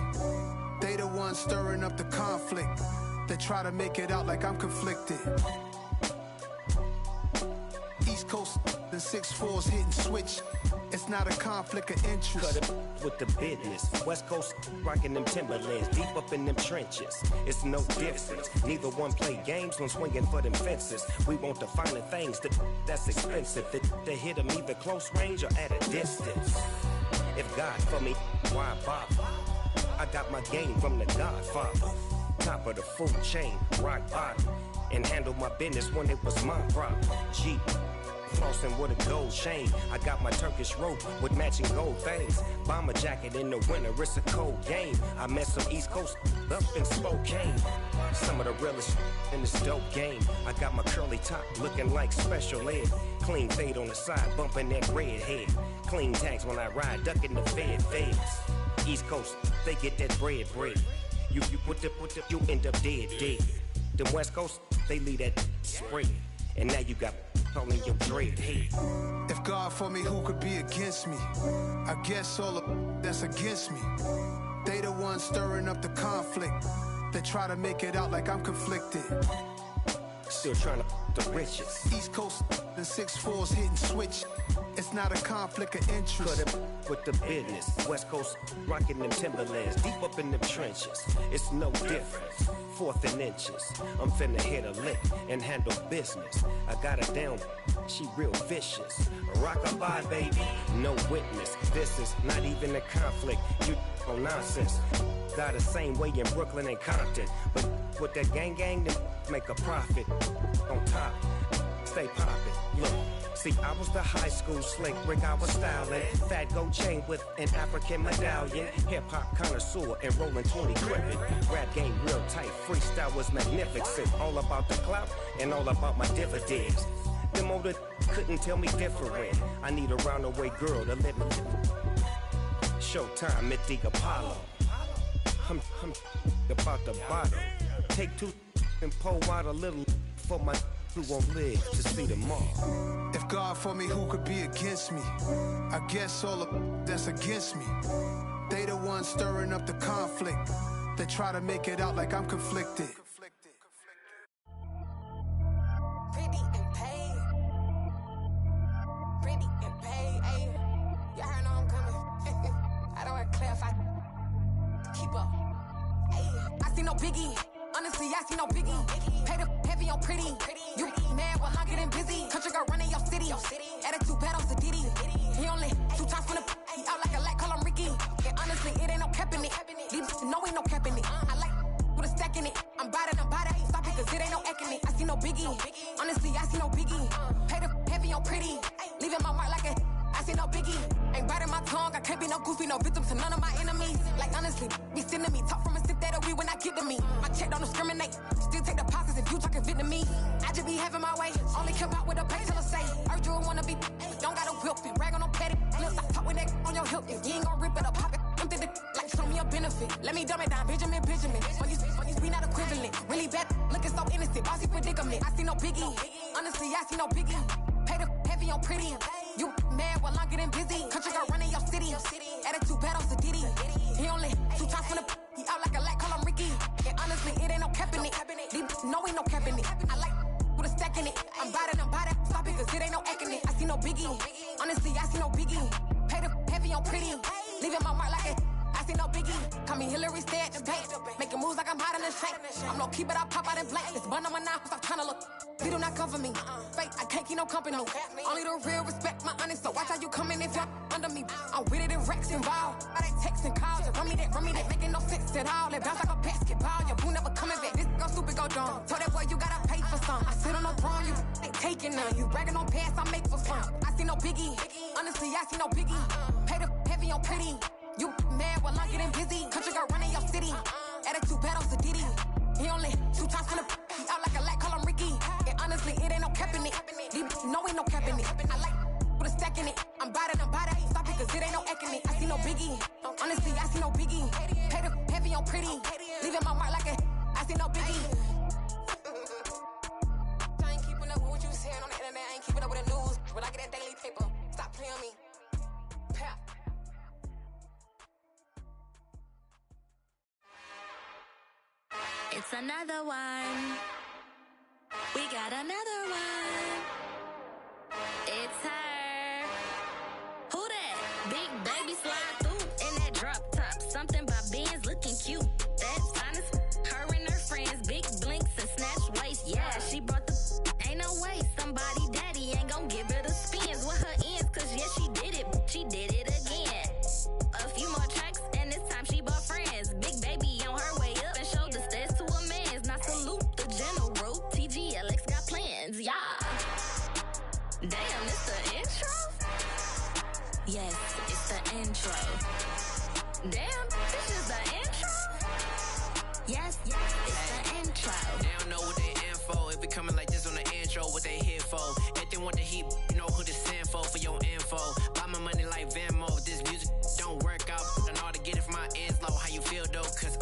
They the ones stirring up the conflict. They try to make it out like I'm conflicted. East Coast, the 6'4's hitting switch. It's not a conflict of interest. Cut it with the business. West Coast rocking them Timberlands, deep up in them trenches. It's no difference. Neither one play games when swinging for them fences. We want the finer things that's expensive. They hit them either close range or at a distance. If God for me, why bother? I got my game from the Godfather. Top of the food chain, rock bottom. And handle my business when it was my problem. Jeep. Flossing with a gold chain. I got my Turkish rope with matching gold things. Bomber jacket in the winter, it's a cold game. I met some East Coast up in Spokane. Some of the realest in this dope game. I got my curly top looking like special ed. Clean fade on the side, bumping that red head. Clean tags when I ride, ducking the feds. East Coast, they get that bread. You put the, you end up dead. Them West Coast, they leave that spread. And now you got all in your dread head. If God for me, who could be against me? I guess all of that's against me. They the ones stirring up the conflict. They try to make it out like I'm conflicted. Still trying to the riches. East Coast, the 6'4's hitting switch. It's not a conflict of interest. Cut it with the business. West Coast rocking them Timberlands, deep up in them trenches. It's no difference. 4th and inches. I'm finna hit a lick and handle business. I got her down, she real vicious. Rock-a-bye, baby, no witness. This is not even a conflict. You on nonsense. Got the same way in Brooklyn and Compton. But with that gang, then make a profit. On top, stay poppin'. Look. See, I was the high school slick Rick, I was styling. Fat gold chain with an African medallion. Hip-hop connoisseur and rolling 20 gripping. Rap game real tight, freestyle was magnificent. All about the clout and all about my dividends. Them older couldn't tell me different. I need a roundaway girl to let me. Showtime at the Apollo. I'm about the bottle. Take 2 and pour out a little for my who won't live to see tomorrow. If God for me, who could be against me? I guess all of that's against me. They the ones stirring up the conflict. They try to make it out like I'm conflicted. Pretty and paid. Pretty and paid, ayy. Y'all heard know I'm coming. I don't want to clarify. Keep up. Ayy. I see no biggie. Honestly, I see no biggie. Pay the heavy on pretty. You mad while I'm getting busy. Country girl running your city. Attitude bad on the Diddy. He only 2 times from the he out like a light, call him Ricky. And honestly, it ain't no cap in it. Leave no ain't no cap in it. I like with a stack in it. I'm bad. Stop it, cause it ain't no eck in it. I see no biggie. Honestly, I see no biggie. Pay the heavy on pretty. Leaving my mark like a I see no biggie. Ain't biting my tongue. I can't be no goofy, no victim to none of my enemies. Like honestly, be sending me talk from a sip that we when I get to me. My check don't discriminate. Still take deposits if you talking Vietnamese. I just be having my way. Only come out with a pay till I say. Urge you wanna be, but don't got a whip and brag on no petty. Look, I talk with that on your hip. If you ain't gon' rip it or pop it, I'm the like show me a benefit. Let me dumb it down, Benjamin. On you be not equivalent. Really bad, looking so innocent. Bossy predicament. I see no biggie. Honestly, I see no biggie. Pay the heavy on pretty. You mad while I'm getting busy. Country girl running your city. Attitude bad on the Diddy. He only 2 times from the he out like a light, call him Ricky. And honestly, it ain't no cap in it. No ain't no cap in it. I like with a stack in it. I'm bad. Stop it, cause it ain't no eck in it. I see no biggie. Honestly, I see no biggie. Pay the heavy on pretty. Leaving my mark like it. I see no biggie. Call me Hillary, stay at the bank. Making moves like I'm hot in the shank. I'm low key, but I pop out in blank. It's bun on my knife, stop trying to look. They do not come for me. Fake, I can't keep no company. Only the real respect my honest. So watch how you coming if you're under me. I'm with it and Rex involved. I they text and calls. Run me that making no sense at all. They bounce like a basketball. Your boo never coming back. This go stupid, go dumb. Told that boy you gotta pay for some. I sit on the throne, you ain't taking none. You bragging on past, I make for fun. I see no biggie. Honestly, I see no biggie. Pay the heavy on pretty. You mad while I'm getting busy. Country girl running your city. Attitude bad on the Diddy. He only 2 times from the he out like a light, call him Ricky. And honestly, it ain't no cap in it. No ain't no cap in it. I like with a stack in it. I'm bad. Stop it, cause it ain't no eck in it. I see no biggie. Honestly, I see no biggie. Pay the heavy on pretty. Leaving my mark like a I see no biggie. I ain't keeping up with what you saying on the internet. I ain't keeping up with the news. But I get that daily paper. Stop playing me. It's another one. We got another one. It's her. Who that? Big baby slide through in that drop top. Something about Benz looking cute. That's honest. Her and her friends, big blinks and snatch waist. Yeah, she brought the. Ain't no way somebody daddy ain't gon' give her the spins with her ends. Cause yeah, she did it. She did it again. A few more tracks and this time she bought friends. Big baby on her way up and showed the stairs to a man's. Now salute the general. TGLX got plans. Yeah. Damn, it's the intro? Yes, it's the intro. Damn, this is the intro? Yes, it's the intro. They don't know what they info. If it coming like this on the intro, what they here for? If they want the heat, you know who to send for your info. Buy my money like Venmo. This music don't work out. I know how to get it from my ends low. How you feel though? Cause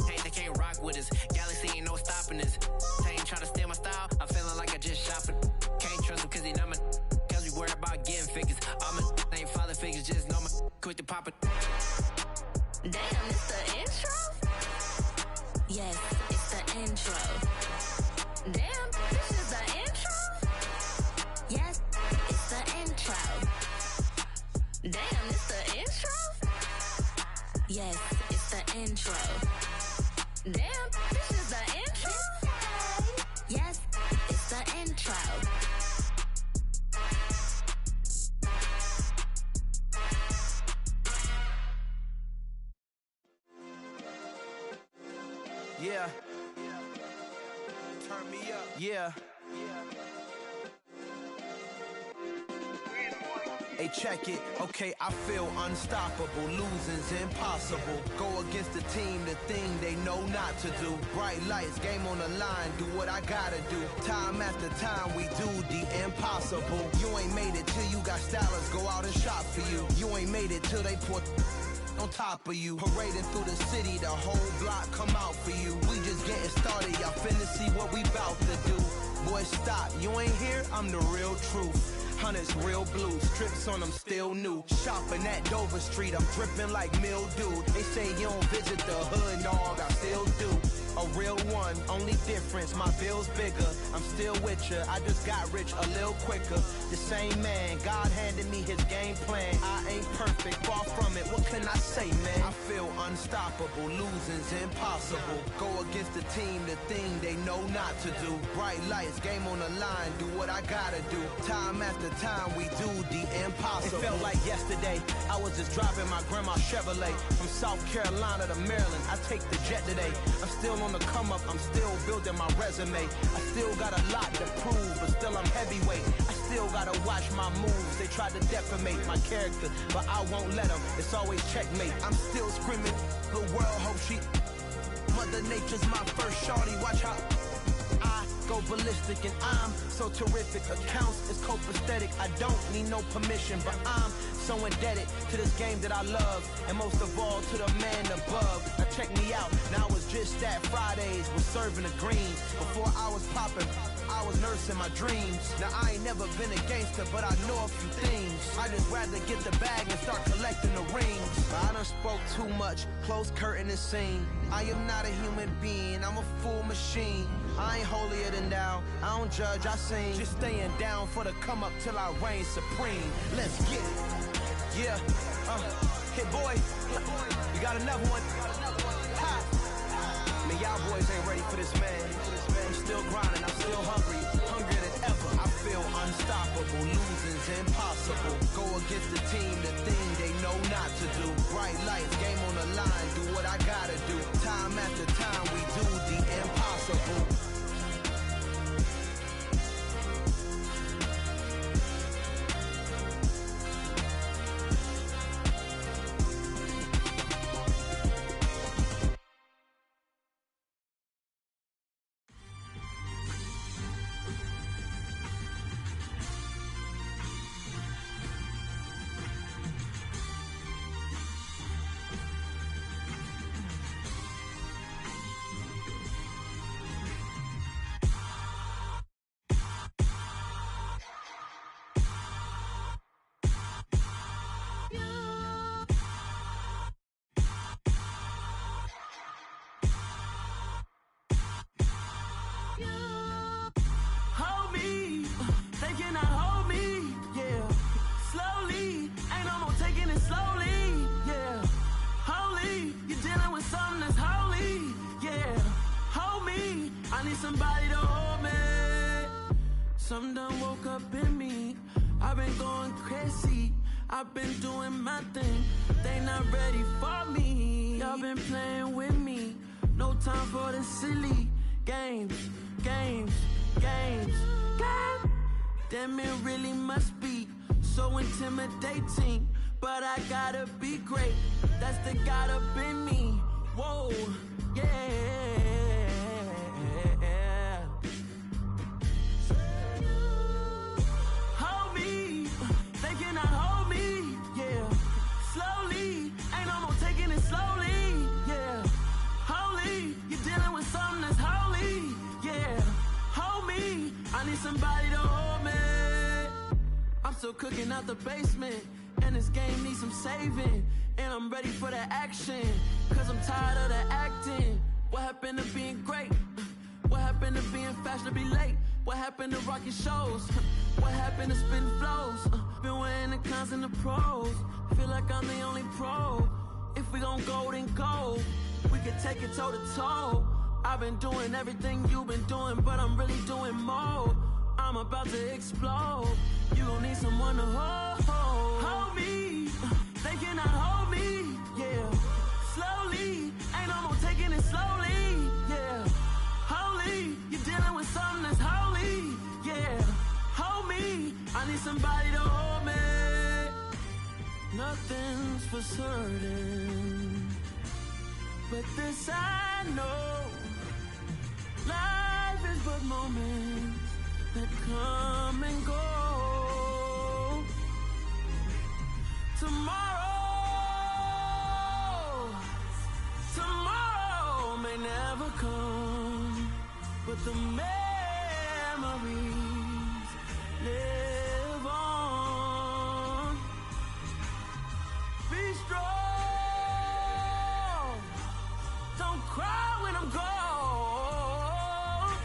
hey, they can't rock with us. Galaxy ain't no stopping us. They ain't try to steal my style. I'm feeling like I just shopping. Can't trust him cause he not my. Cause we worried about getting figures. All my ain't father figures. Just know my quick to pop it. Damn, it's the intro? Yes, it's the intro. Damn, this is the intro? Yes, it's the intro. Damn, it's the intro? Yes, it's the intro. Damn, this is the intro? Yes, it's the intro. Yeah. Turn me up. Yeah. Hey, check it. Okay, I feel unstoppable. Losing's impossible. Go against the team, the thing they know not to do. Bright lights, game on the line. Do what I gotta do. Time after time, we do the impossible. You ain't made it till you got stylers go out and shop for you. You ain't made it till they put on top of you. Parading through the city, the whole block come out for you. We just getting started, y'all finna see what we bout to do. Boy, stop, you ain't here, I'm the real truth. Hunters real blue, strips on them still new. Shopping at Dover Street, I'm dripping like mildew. They say you don't visit the hood, dog, I still do. A real one, only difference, my bill's bigger. I'm still with ya, I just got rich a little quicker. The same man, God handed me his game plan. I ain't perfect, far from it, what can I say, man? I feel unstoppable, losing's impossible. Go against the team, the thing they know not to do. Bright lights, game on the line, do what I gotta do. Time after time, we do the impossible. It felt like yesterday, I was just driving my grandma's Chevrolet. From South Carolina to Maryland, I take the jet today. I'm still on the come up, I'm still building my resume. I still got a lot to prove, but still I'm heavyweight. I still gotta watch my moves. They tried to defamate my character, but I won't let them. It's always checkmate. I'm still screaming, the world hope she. Mother Nature's my first shorty, watch how I go ballistic and I'm so terrific. Accounts is copacetic. I don't need no permission, but I'm so indebted to this game that I love, and most of all to the man above. Now check me out, now it's just that Fridays was serving the greens. Before I was popping, I was nursing my dreams. Now I ain't never been a gangster, but I know a few things. I just rather get the bag and start collecting the rings. I done spoke too much, close curtain and scene. I am not a human being, I'm a full machine. I ain't holier than thou, I don't judge, I sing. Just staying down for the come up till I reign supreme. Let's get it. Yeah, hit boy, we got another one. Ha! Man, y'all boys ain't ready for this, man. I'm still grinding, I'm still hungry, hungrier than ever. I feel unstoppable, losing's impossible. Go against the team, the thing they know not to do. Bright lights, game on the line, do what I gotta do. Time after time, we do the impossible. Some done woke up in me. I've been going crazy. I've been doing my thing. They not ready for me. Y'all been playing with me. No time for the silly games. Damn, it really must be so intimidating. But I gotta be great. That's the God up in me. Whoa, yeah. Hold me, they cannot hold me, yeah. Slowly, ain't no more taking it slowly, yeah. Holy, you're dealing with something that's holy, yeah. Hold me, I need somebody to hold me. I'm still cooking out the basement, and this game needs some saving. And I'm ready for the action, cause I'm tired of the acting. What happened to being great? What happened to being fashionably late? What happened to rocking shows? What happened to spitting flows? Been weighing the cons and the pros. Feel like I'm the only pro. If we gon' go, then go. We can take it toe to toe. I've been doing everything you've been doing, but I'm really doing more. I'm about to explode. You gon' need someone to hold me. They cannot hold me, yeah. Slowly, ain't no more taking it slowly, yeah. Holy, you're dealing with something that's holy, yeah. Hold me, I need somebody to hold me. Nothing's for certain, but this I know. Life is but moments that come and go. Tomorrow may never come, but the memories live on. Be strong, don't cry when I'm gone.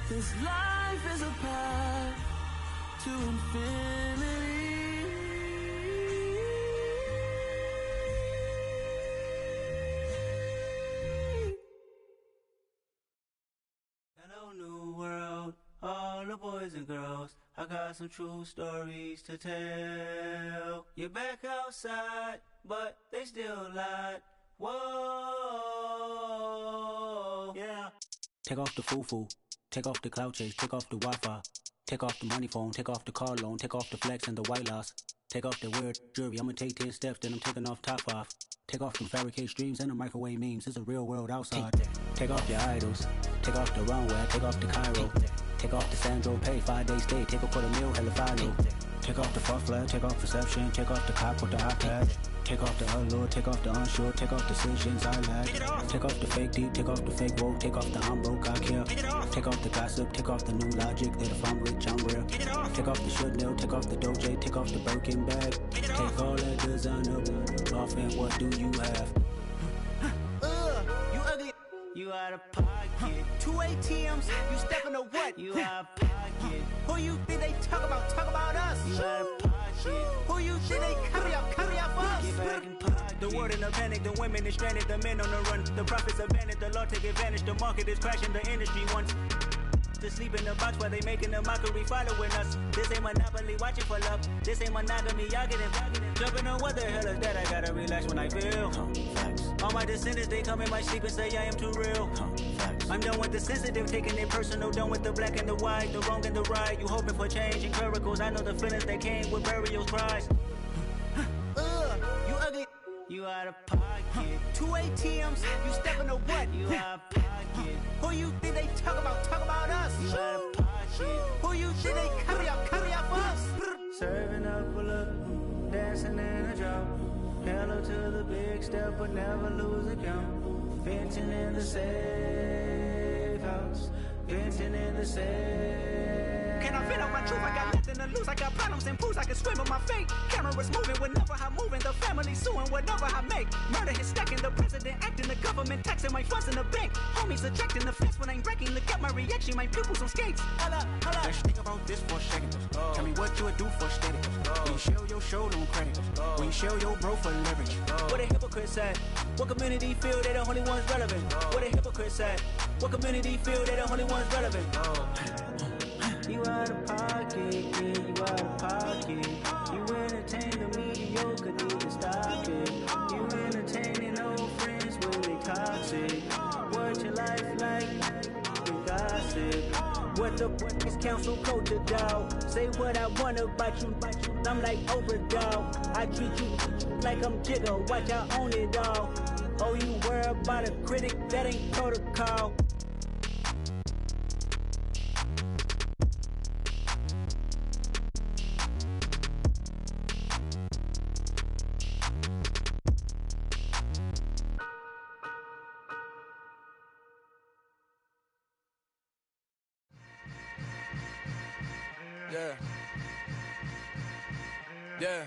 This life is a path to infinity. New world, all the boys and girls, I got some true stories to tell. You're back outside, but they still lied. Whoa, yeah. Take off the foo-foo, take off the cloud chase, take off the Wi-Fi, take off the money phone, take off the car loan, take off the flex and the white loss, take off the weird jewelry. I'ma take 10 steps, then I'm taking off top off. Take off them fabricate streams and the microwave memes. It's a real world outside. Take off your idols. Take off the runway. Take off the Cairo. Take off the Sandro Pay. 5-day stay. Take a $250,000 hella follow. Take off the fuck flag. Take off perception. Take off the cop with the iPad. Take off the allure. Take off the unsure. Take off decisions I lack. Take off the fake deep. Take off the fake woke. Take off the I'm broke. I care. Take off the gossip. Take off the new logic that if I'm rich I'm real. Take off the should know. Take off the Doja. Take off the Birkin bag. Take all that designer off and what do you have? You ugly. You out of pocket. 2 ATMs. You stepping to what? You out of pocket. Who you think they talk about? Talk about us. You out of pocket. Who you think they carry out for us? Get back in pocket. The world in a panic. The women is stranded. The men on the run. The profits abandoned. The law take advantage. The market is crashing. The industry wants to sleep in the box while they making a mockery following us. This ain't monopoly, watching for love. This ain't monogamy, y'all getting jumping on what the hell is that? I gotta relax when I feel. All my descendants, they come in my sleep and say I am too real. I'm done with the sensitive, taking it personal. Done with the black and the white, the wrong and the right. You hoping for change and miracles. I know the feelings that came with burial cries. You ugly. You out of pocket. 2 ATMs. You stepping to what? You out of pocket. Who you think they talk about? Talk about us. You out of pocket. Who you think they carry out for us? Serving up a look, dancing in a drop. Hello to the big step, but never lose a count. Venting in the safe house. Venting in the safe. Can I feel out my truth? I got nothing to lose. I got problems and pools. I can swim with my fate. Cameras moving whenever I'm moving. The family suing whatever I make. Murder is stacking. The president acting. The government taxing my funds in the bank. Homies ejecting the fence when I'm breaking. Look at my reaction. My pupils on skates. Holla, holla. Let's think about this for a second. Tell me what you would do for status. When you show your show, no credit. When you show your bro for leverage. What a hypocrite said. What community feel they the only ones relevant? What a hypocrite said. What community feel they the only ones relevant? You out of power. What the fuck is council culture, dog? Say what I want about you, I'm like overdog. I treat you like I'm Jigga, watch I own it all. Oh, you worry about a critic, that ain't protocol. Yeah. Yeah.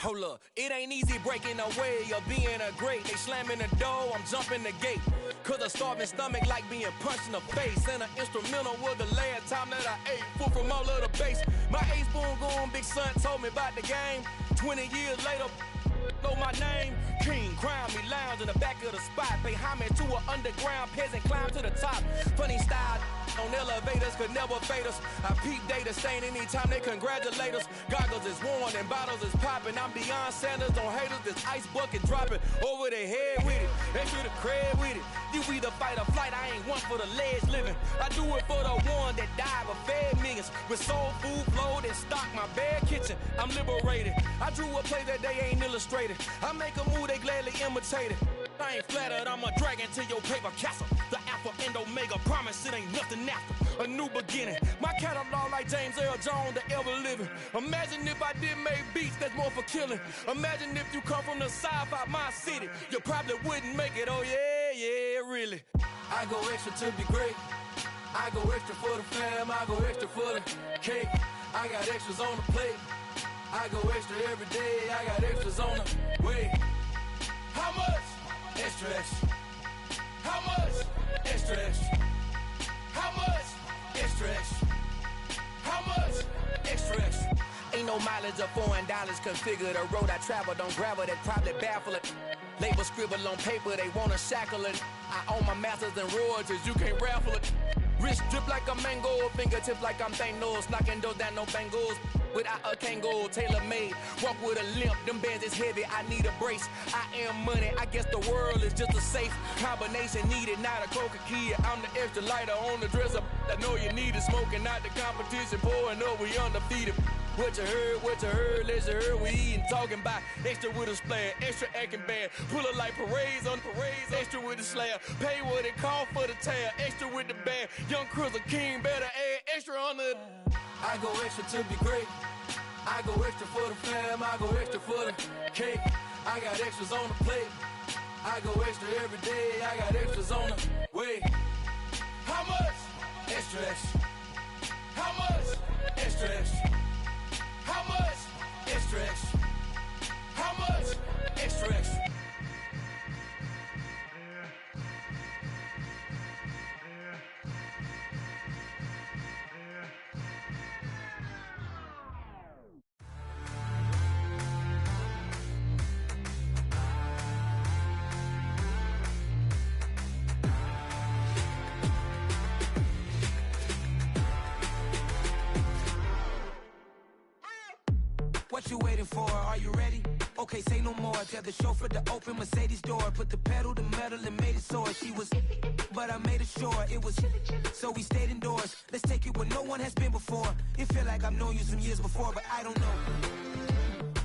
Hold up, it ain't easy breaking away or being a great. They slamming the door, I'm jumping the gate. Cause a starving stomach like being punched in the face. And an instrumental was the last time that I ate. Full from all of the bass. My ace boom goon, big son told me about the game. 20 years later, know my name. King, crown me, lounge in the back of the spot. Pay homage to an underground peasant, climb to the top. Funny style on elevators could never fade us. I peep data stain anytime they congratulate us. Goggles is worn and bottles is popping. I'm beyond Sanders on haters, this ice bucket dropping over their head with it. They should have cred with it. You either fight or flight, I ain't one for the ledge living. I do it for the one that died but fed millions. With soul food flowed and stocked my bare kitchen. I'm liberated. I drew a play that they ain't illustrated. I make a move, they gladly imitate it. I ain't flattered, I'm a dragon to your paper castle. The alpha and omega, promise it ain't nothing after. A new beginning. My catalog like James Earl Jones, the ever living. Imagine if I did make beats that's more for killing. Imagine if you come from the sci-fi, my city. You probably wouldn't make it, oh yeah, yeah, really. I go extra to be great. I go extra for the fam, I go extra for the cake. I got extras on the plate. I go extra every day, I got extras on the way. How much? Extra, extra. How much? Extra, extra. How much? Extra, extra. How much? Extra, extra. Ain't no mileage of $4 configure the road I travel. Don't gravel, that probably baffle it. Label scribble on paper, they wanna shackle it. I own my masters and royalties, you can't raffle it. Wrist drip like a mango, fingertips like I'm Thanos. Knocking those down, no bangles. Without a Kango, tailor-made. Walk with a limp, them bands is heavy, I need a brace. I am money, I guess the world is just a safe combination needed, not a coca key. I'm the extra lighter on the dresser. I know you need it, smoking out the competition, pouring up, we undefeated. What you heard, let's heard, we eating, talking about extra with a splash, extra acting bad, pull it like parades on parades, extra with the slab, pay what it cost for the tab, extra with the band, young Cruiser King, better add extra on the. I go extra to be great, I go extra for the fam, I go extra for the cake, I got extras on the plate, I go extra every day, I got extras on the way. How much? Extra, extra. How much? Extra, extra. How much? Extra, extra. How much? Extra, extra. What you waiting for? Are you ready? Okay, say no more. Tell the chauffeur to open Mercedes door. Put the pedal to metal and made it soar. She was, but I made it sure it was. So we stayed indoors. Let's take it where no one has been before. It feel like I've known you some years before, but I don't know.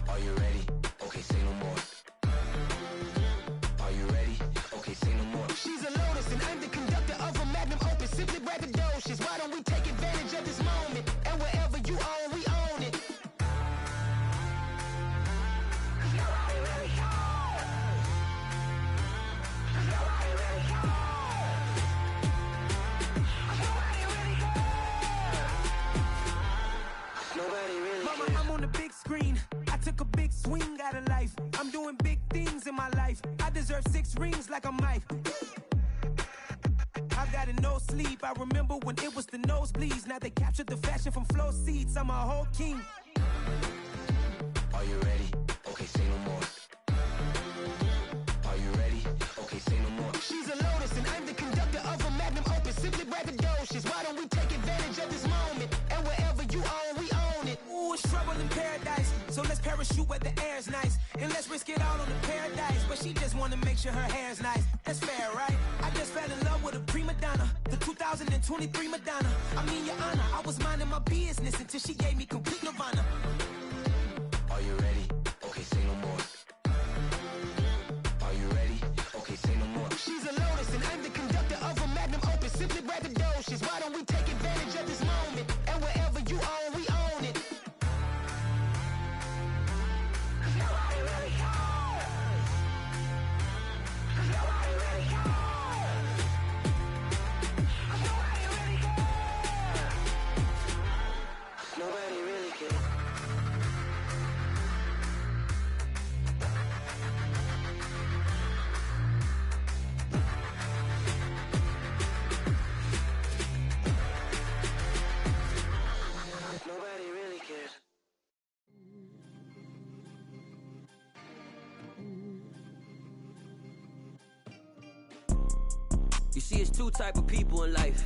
Are you ready? Okay, say no more. Are you ready? Okay, say no more. She's a Lotus and I'm the conductor of a magnum opus. Simply braggadocious. Why don't we take advantage of this moment? And wherever you own, we own it. Mama, I'm on the big screen. I took a big swing out of life. I'm doing big things in my life. I deserve 6 rings like a Mike. I've got no sleep. I remember when it was the nosebleeds. Now they captured the fashion from flow seats. I'm a whole king. Are you ready? Okay, say no more. Are you ready? Okay, say no more. She's a Lotus and I'm the conductor of a magnum opus. Simply braggadocious. Why don't we take advantage of this moment? And wherever you own, we own it. Ooh, it's trouble in paradise. So let's parachute where the air's nice. And let's risk it all on the paradise. But she just wanna make sure her hair's nice. That's fair, right? I just fell in love with a prima donna, the 2023 Madonna. I mean, Your Honor, I was minding my business until she gave me complete nirvana. Are you ready? Okay, say no more. Are you ready? Okay, say no more. She's a lotus and I'm the conductor of a magnum opus. Simply braggadocious. Why don't we take advantage of this moment? And wherever you own, we own it. Cause nobody really cares. Cause nobody really cares. Cause nobody really cares. Nobody really cares. Nobody really cares. You see, it's two type of people in life.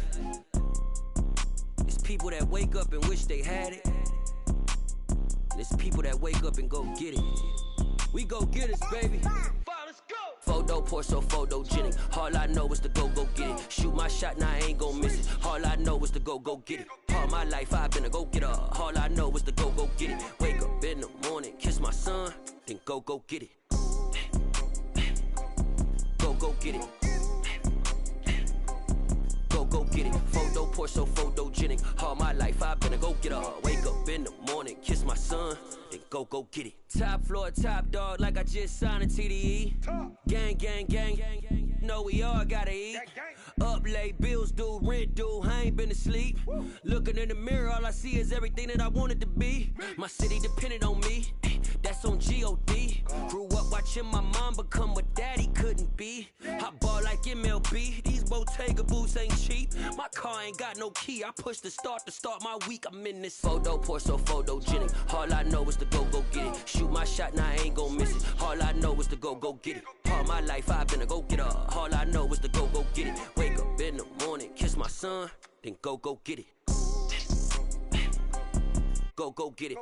It's people that wake up and wish they had it, and it's people that wake up and go get it. We go get it, baby. Photo pour so photogenic. All I know is to go get it. Shoot my shot, now I ain't gon' miss it. All I know is to go get it. All my life I've been a go getter. All I know is to go get it. Wake up in the morning, kiss my son, then go get it. Go get it. Go get it. Photo pour so photogenic. All my life I've been a go getter. Wake up in the morning, kiss my son, then go get it. Top floor, top dog, like I just signed a TDE. Gang, gang, gang, know we all gotta eat. Up late, bills due, rent due, I ain't been asleep. Looking in the mirror, all I see is everything that I wanted to be. My city depended on me, that's on G.O.D. Grew up watching my mom become what daddy couldn't be. I ball like MLB, these Bottega boots ain't cheap. My car ain't got no key, I push the start to start my week. I'm in this photo pour so photogenic. All I know is to go get it. Shoot my shot, now I ain't gon' miss it. All I know is to go get it. All my life I've been a go getter. All I know is to go get it. Wake up in the morning, kiss my son, then go get it. Go get it.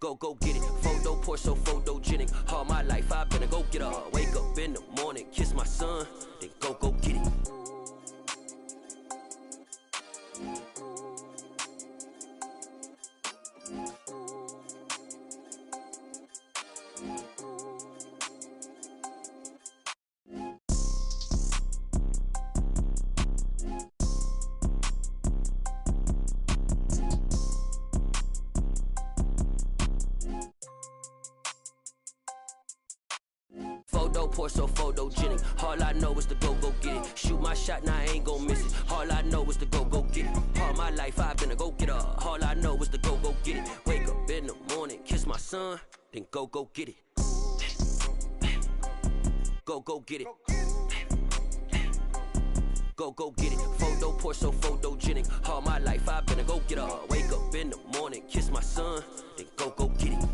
Go get it. Photo pour so photogenic. All my life I've been a go getter. Wake up in the morning, kiss my son, then go get it. Photo pour so photogenic. All I know is to go get it. Shoot my shot, now I ain't gon' miss it. All I know is to go get it. All my life I've been a go getter. All I know is to go get it. Wake up in the morning, kiss my son, then go get it. Go get it. Go get it. Photo pour so photogenic. All my life I've been a go getter. Wake up in the morning, kiss my son, then go get it.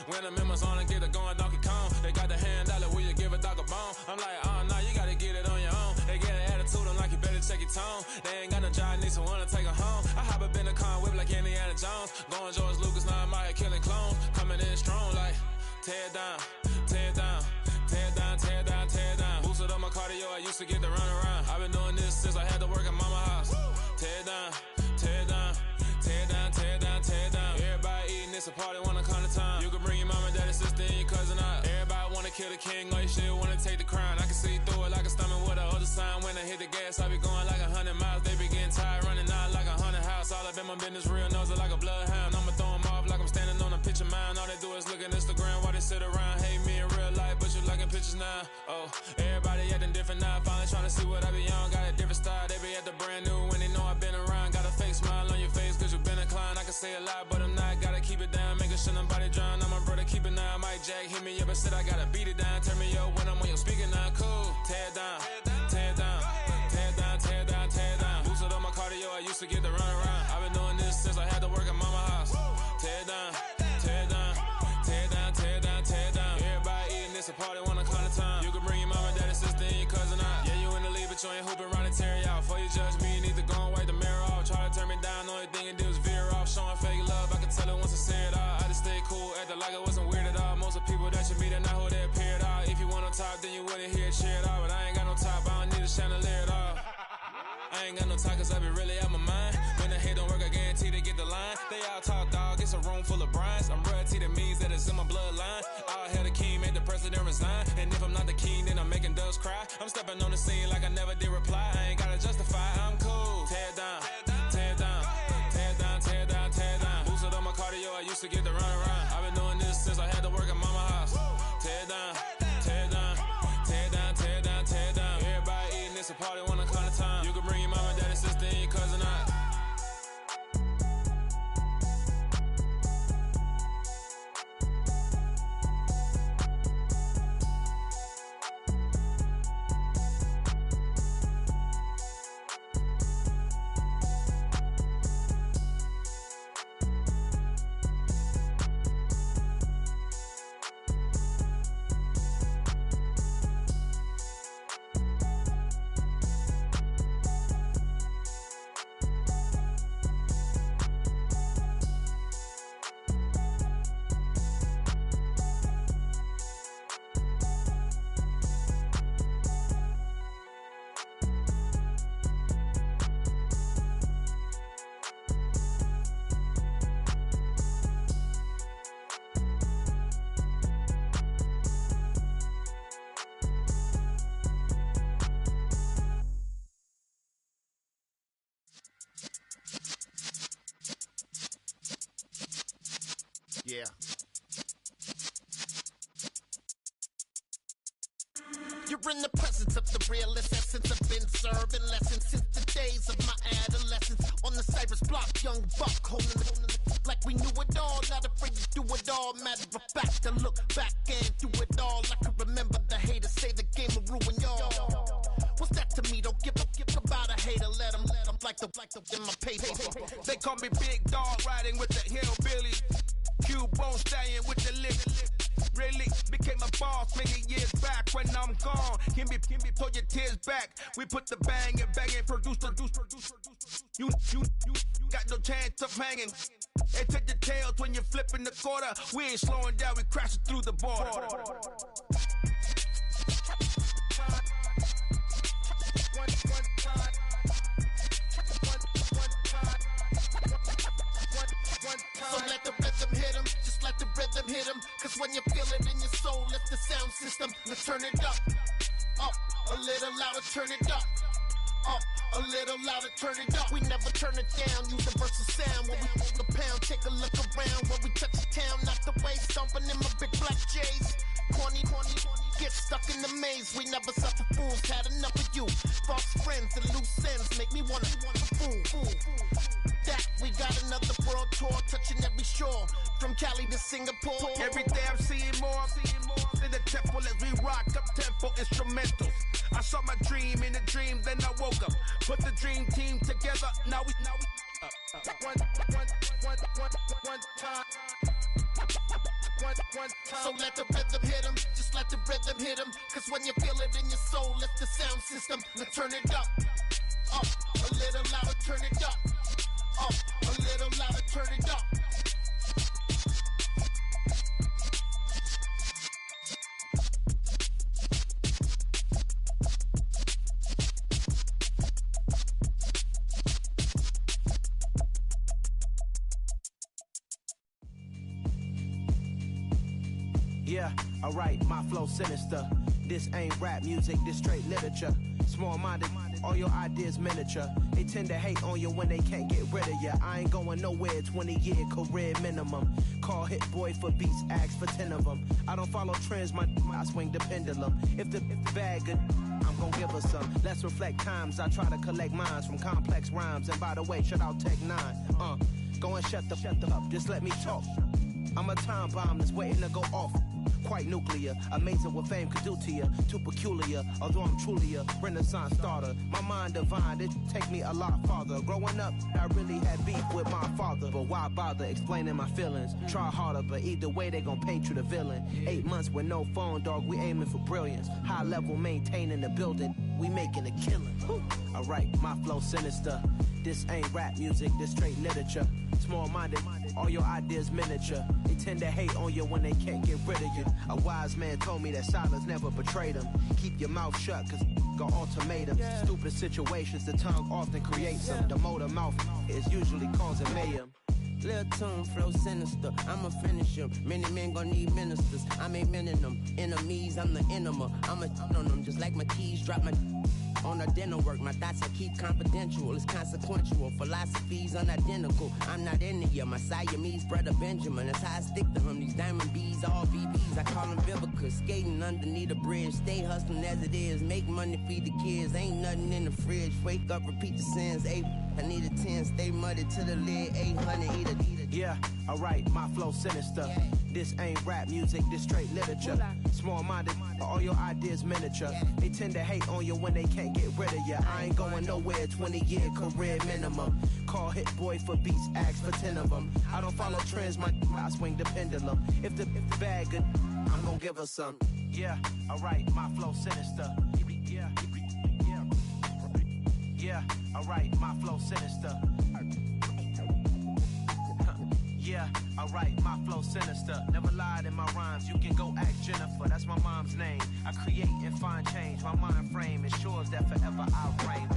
When I'm in my zone and get it going Donkey Kong. They got the hand dollar, will you give a dog a bone? I'm like, nah, you gotta get it on your own. They get an attitude, I'm like, you better check your tone. They ain't got no job, need someone to take her home. I hop up in the car, whip like Indiana Jones. Going George Lucas, now I'm out here killing clones. Coming in strong like, tear down, tear down, tear down, tear down, tear down. Boosted up my cardio, I used to get to run around. I've been doing this since I had to work at mama house. Tear down, tear down, tear down, tear down, tear down. Everybody eating, it's a party, wanna come to time. You can bring your mama, daddy, sister, and your cousin out. Everybody wanna kill the king, or you shit wanna take the crown. I can see through it like a stomach with a other sign. When I hit the gas, I be going like 100 miles. They be getting tired, running out like 100 house. All up in my business, real nose it like a bloodhound. I'ma throw them off like I'm standing on a picture mound. All they do is look at Instagram while they sit around. Hate me in real life, but you liking pictures now. Oh, everybody acting different now. Finally trying to see what I be on. Got a different style, they be at the brand new when they know I've been around. Got a fake smile on your face, cause you been inclined. I can say a lot, but I'm not. Gotta keep it down, making sure nobody drown. I'm my brother, keep it now. Mike Jack hit me up and said I gotta beat it down. Turn me up when I'm on your speaker now. Cool, tear down, tear down, tear down, tear down, tear down. Boosted up my cardio, I used to get to run around. I've been doing this since ain't got no time, cause I be really out my mind. When the hate don't work, I guarantee they get the line. They all talk, dog, it's a room full of brines. I'm royalty, that means that it's in my bloodline. All hail the king, make the president resign. And if I'm not the king, then I'm making doves cry. I'm stepping on the scene like I never did reply. I ain't gotta justify, I'm cool. Tear down, tear down, tear down, tear down, tear down. Boosted on my cardio, I used to get the run around. I've been doing this since I had to work at mama house. Tear down, tear down, tear down, tear down, tear down. Everybody eating, it's a party, one o'clock of time. You can bring your mama, daddy, sister, and your cousin out. Yeah. You're in the presence of the realest essence. I've been serving lessons since the days of my adolescence. On the Cypress block, young buck holding it like we knew it all. Not afraid to do it all. Matter of fact, I look back and do it all. I can remember the haters say the game will ruin y'all. What's that to me? Don't give about a hater. Let them like the in my paper. They call me Big Dog, riding with the hillbilly. Qb1 staying with the lick. Really became a boss many years back. When I'm gone, can be pull your tears back. We put the bang and produce. You got no chance of hanging. And take the tails when you're flipping the quarter. We ain't slowing down, we crashing through the border. So let the rhythm hit him, just let the rhythm hit him. Cause when you feel it in your soul, lift the sound system. Let's turn it up, a little louder, turn it up, a little louder, turn it up. We never turn it down, universal sound. When we hold the pound, take a look around. When we touch the town, not the way, stomping in my big black J's. Corny, get stuck in the maze. We never suffer fools, had enough of you. False friends and loose ends make me wanna fool. That we got another world tour, touching every shore, from Cali to Singapore. Every day I'm seeing more in the temple as we rock up tempo instrumentals. I saw my dream in a dream, then I woke up. Put the dream team together. Now we one time. So let the rhythm hit him, just let the rhythm hit him. Cause when you feel it in your soul, lift the sound system. Now turn it up, a little louder, turn it up, a little louder, turn it up. Yeah, alright, my flow sinister. This ain't rap music, this straight literature. Small-minded, all your ideas miniature. They tend to hate on you when they can't get rid of you. I ain't going nowhere, 20-year career minimum. Call Hit Boy for beats, ask for 10 of them. I don't follow trends, I swing the pendulum. If the bag good, I'm gon' give her some. Let's reflect times, I try to collect minds from complex rhymes. And by the way, shout out Tech 9. Go and shut the up, just let me talk. I'm a time bomb that's waiting to go off. Quite nuclear, amazing what fame could do to you. Too peculiar, although I'm truly a renaissance starter. My mind divine, it take me a lot farther. Growing up, I really had beef with my father. But why bother explaining my feelings? Try harder, but either way they gon' paint you the villain. 8 months with no phone, dog, we aiming for brilliance. High level maintaining the building, we making a killing. Alright, my flow sinister. This ain't rap music, this straight literature. Small-minded, all your ideas miniature. They tend to hate on you when they can't get rid of you. A wise man told me that silence never betrayed him. Keep your mouth shut, cause got ultimatums. Stupid situations, the tongue often creates them. The motor mouth is usually causing mayhem. Lil' tune, flow sinister, I'ma finish him. Many men gon' need ministers, I'm a men in them. Enemies, I'm the enema, I'ma on them. Just like my keys, drop my on a dental work. My thoughts I keep confidential, it's consequential. Philosophies unidentical, I'm not in it yet. My Siamese brother Benjamin, that's how I stick to him. These diamond bees, all BBs, I call them Vivica. Skating underneath a bridge, stay hustling as it is. Make money, feed the kids, ain't nothing in the fridge. Wake up, repeat the sins, I need a 10, stay muddy to the lid, 800, eat a. Yeah, alright, my flow sinister. This ain't rap music, this straight literature. Small-minded, all your ideas miniature. They tend to hate on you when they can't get rid of you. I ain't going nowhere, 20-year career minimum. Call Hit Boy for beats, ask for 10 of them. I don't follow trends, I swing the pendulum. If the bag good, I'm gonna give her some. Yeah, alright, my flow sinister. Yeah, alright, my flow sinister. Yeah, alright, my flow sinister. Never lied in my rhymes, you can go ask Jennifer. That's my mom's name. I create and find change. My mind frame ensures that forever I reign.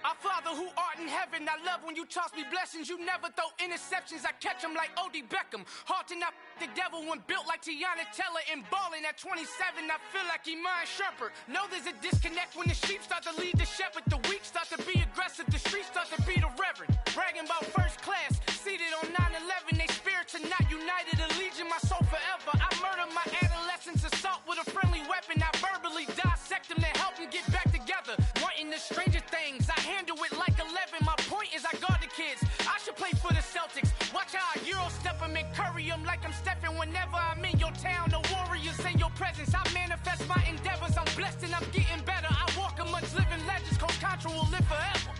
Our Father who art in heaven, I love when you toss me blessings. You never throw interceptions, I catch them like O.D. Beckham. Hard to not the devil when built like Tiana Teller and balling at 27, I feel like Iman Shumpert. Know there's a disconnect when the sheep start to lead the shepherd. The weak start to be aggressive, the streets start to be the reverend. Bragging about first class, seated on 9/11. They spirits are not united, allegiance my soul forever. I murder my adolescence, assault with a friendly weapon. I verbally dissect them to help them get back together. Wanting the stranger things, I handle it like 11. My point is I guard the kids. I should play for the Celtics. Watch how I Euro step them and curry them like I'm stepping. Whenever I'm in your town, the warriors in your presence. I manifest my endeavors. I'm blessed and I'm getting better. I walk amongst living legends. Coach Contra will live forever.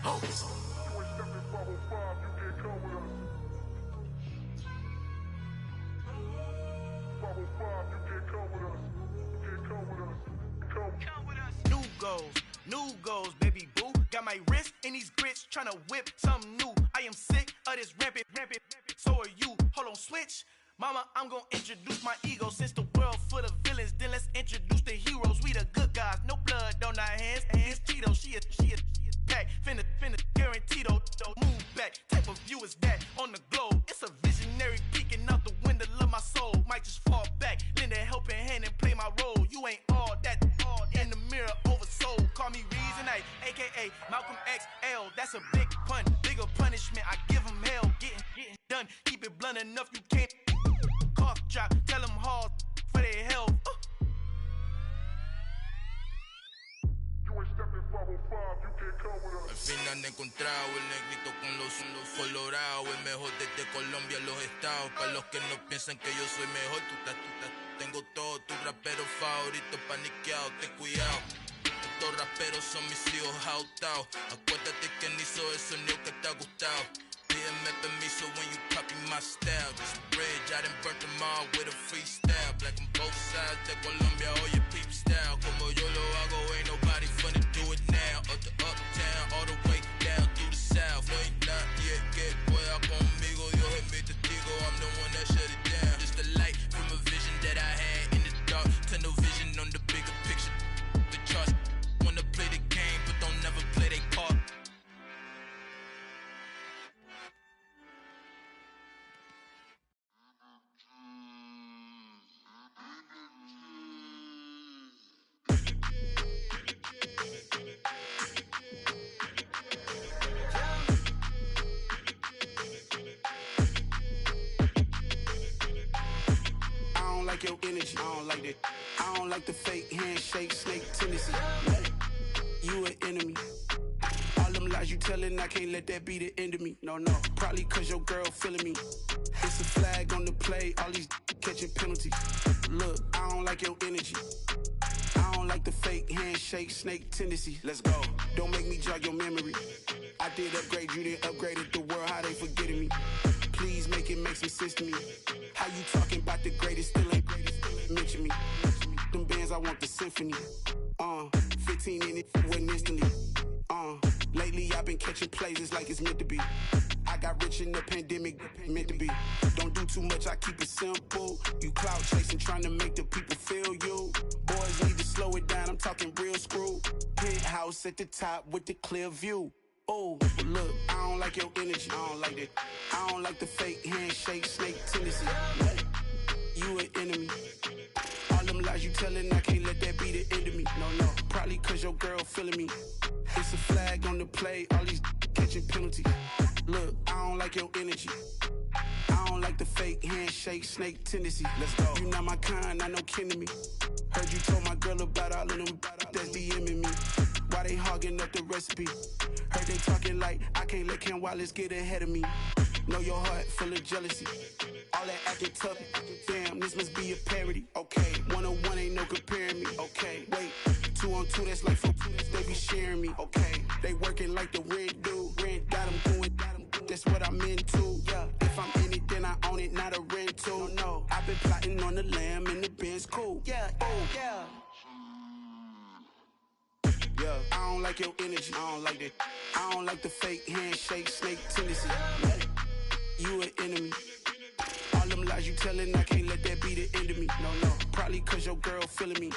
Oh. New goals, baby boo. Got my wrist in these grits, tryna whip something new. I am sick of this rampant. So are you. Hold on, switch. Mama, I'm gonna introduce my ego. Since the world full of villains, then let's introduce the heroes. We the good guys, no blood on our hands. Hands Tito, she a pack. Finna guaranteed, move back. Type of view is that on the globe? It's a visionary peeking out the window of my soul. Might just fall back, lend a helping hand and play my role. You ain't all that in the mirror oversold. Call me Reasonite, aka Malcolm XL. That's a big pun, bigger punishment. I give him hell, getting done. Keep it blunt enough, you can't cough drop. Tell them hard for their health. Al fin han encontrado el negrito con los colorados, el mejor desde Colombia, los estados. Para los que no piensan que yo soy mejor, tengo todos tus raperos favoritos paniqueados, ten cuidado. Estos raperos son mis hijos jautados. Acuérdate que ni hizo el sonido que te ha gustado. Pídeme permiso when you copy my style. This bridge, I done burnt them all with a freestyle. Black on both sides de Colombia, oye peep style. Como yo lo hago, ain't nobody finna do it now. Up to uptown, all the way down through the south. No hay nadie que pueda conmigo. Dios es mi testigo, I'm the one that shut it down. Just a light from a vision that I had in the dark. Tunnel vision on the bigger picture. The charts wanna play the game, but don't never play their part. Your energy, I don't like that. I don't like the fake handshake, snake tendency. You an enemy. All them lies you telling, I can't let that be the end of me. No, probably cause your girl feeling me. It's a flag on the play, all these catching penalties. Look, I don't like your energy. I don't don't like the fake handshake, snake tendency. Let's go. Don't make me jog your memory. I did upgrade you, then upgraded the world. How they forgetting me? Please make it make some sense to me. How you talking about the greatest? Still ain't mention me. Them bands, I want the symphony. 15 in it, went instantly. Lately I've been catching plays, it's like it's meant to be. I got rich in the pandemic, meant to be. Don't do too much, I keep it simple. You clout chasing, trying to make the people feel you. Boys need to slow it down, I'm talking real screw. Penthouse at the top with the clear view. Oh, look, I don't like your energy, I don't like that. I don't like the fake handshake, snake tendency. What? You an enemy. All them lies you telling, I can't let that be the end of me. No, probably cause your girl feeling me. It's a flag on the play, all these catching penalties. Look, I don't like your energy. I don't like the fake handshake, snake tendency. Let's go. You not my kind, I know kin to me. Heard you told my girl about all of them that's DMing me. Why they hogging up the recipe? Heard they talking like I can't let Ken Wallace get ahead of me. Know your heart full of jealousy. All that acting tough. Damn, this must be a parody. Okay, 1-on-1 ain't no comparing me. Okay, wait, 2-on-2 that's like 4. They be sharing me. Okay, they working like the rent do. Rent got them doing. That's what I'm into. Yeah, if I'm in it, then I own it, not a rental. No, I've been plotting on the lamb and the Benz cool. Yeah, yeah. Yeah, I don't like your energy. I don't like that. I don't like the fake handshake, snake tendency. What? You an enemy. All them lies you telling, I can't let that be the end of me. No, probably cause your girl feeling me.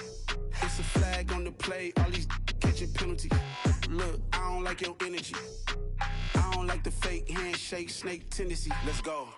It's a flag on the play, all these catching penalties. Look, I don't like your energy. I don't like the fake handshake, snake tendency. Let's go.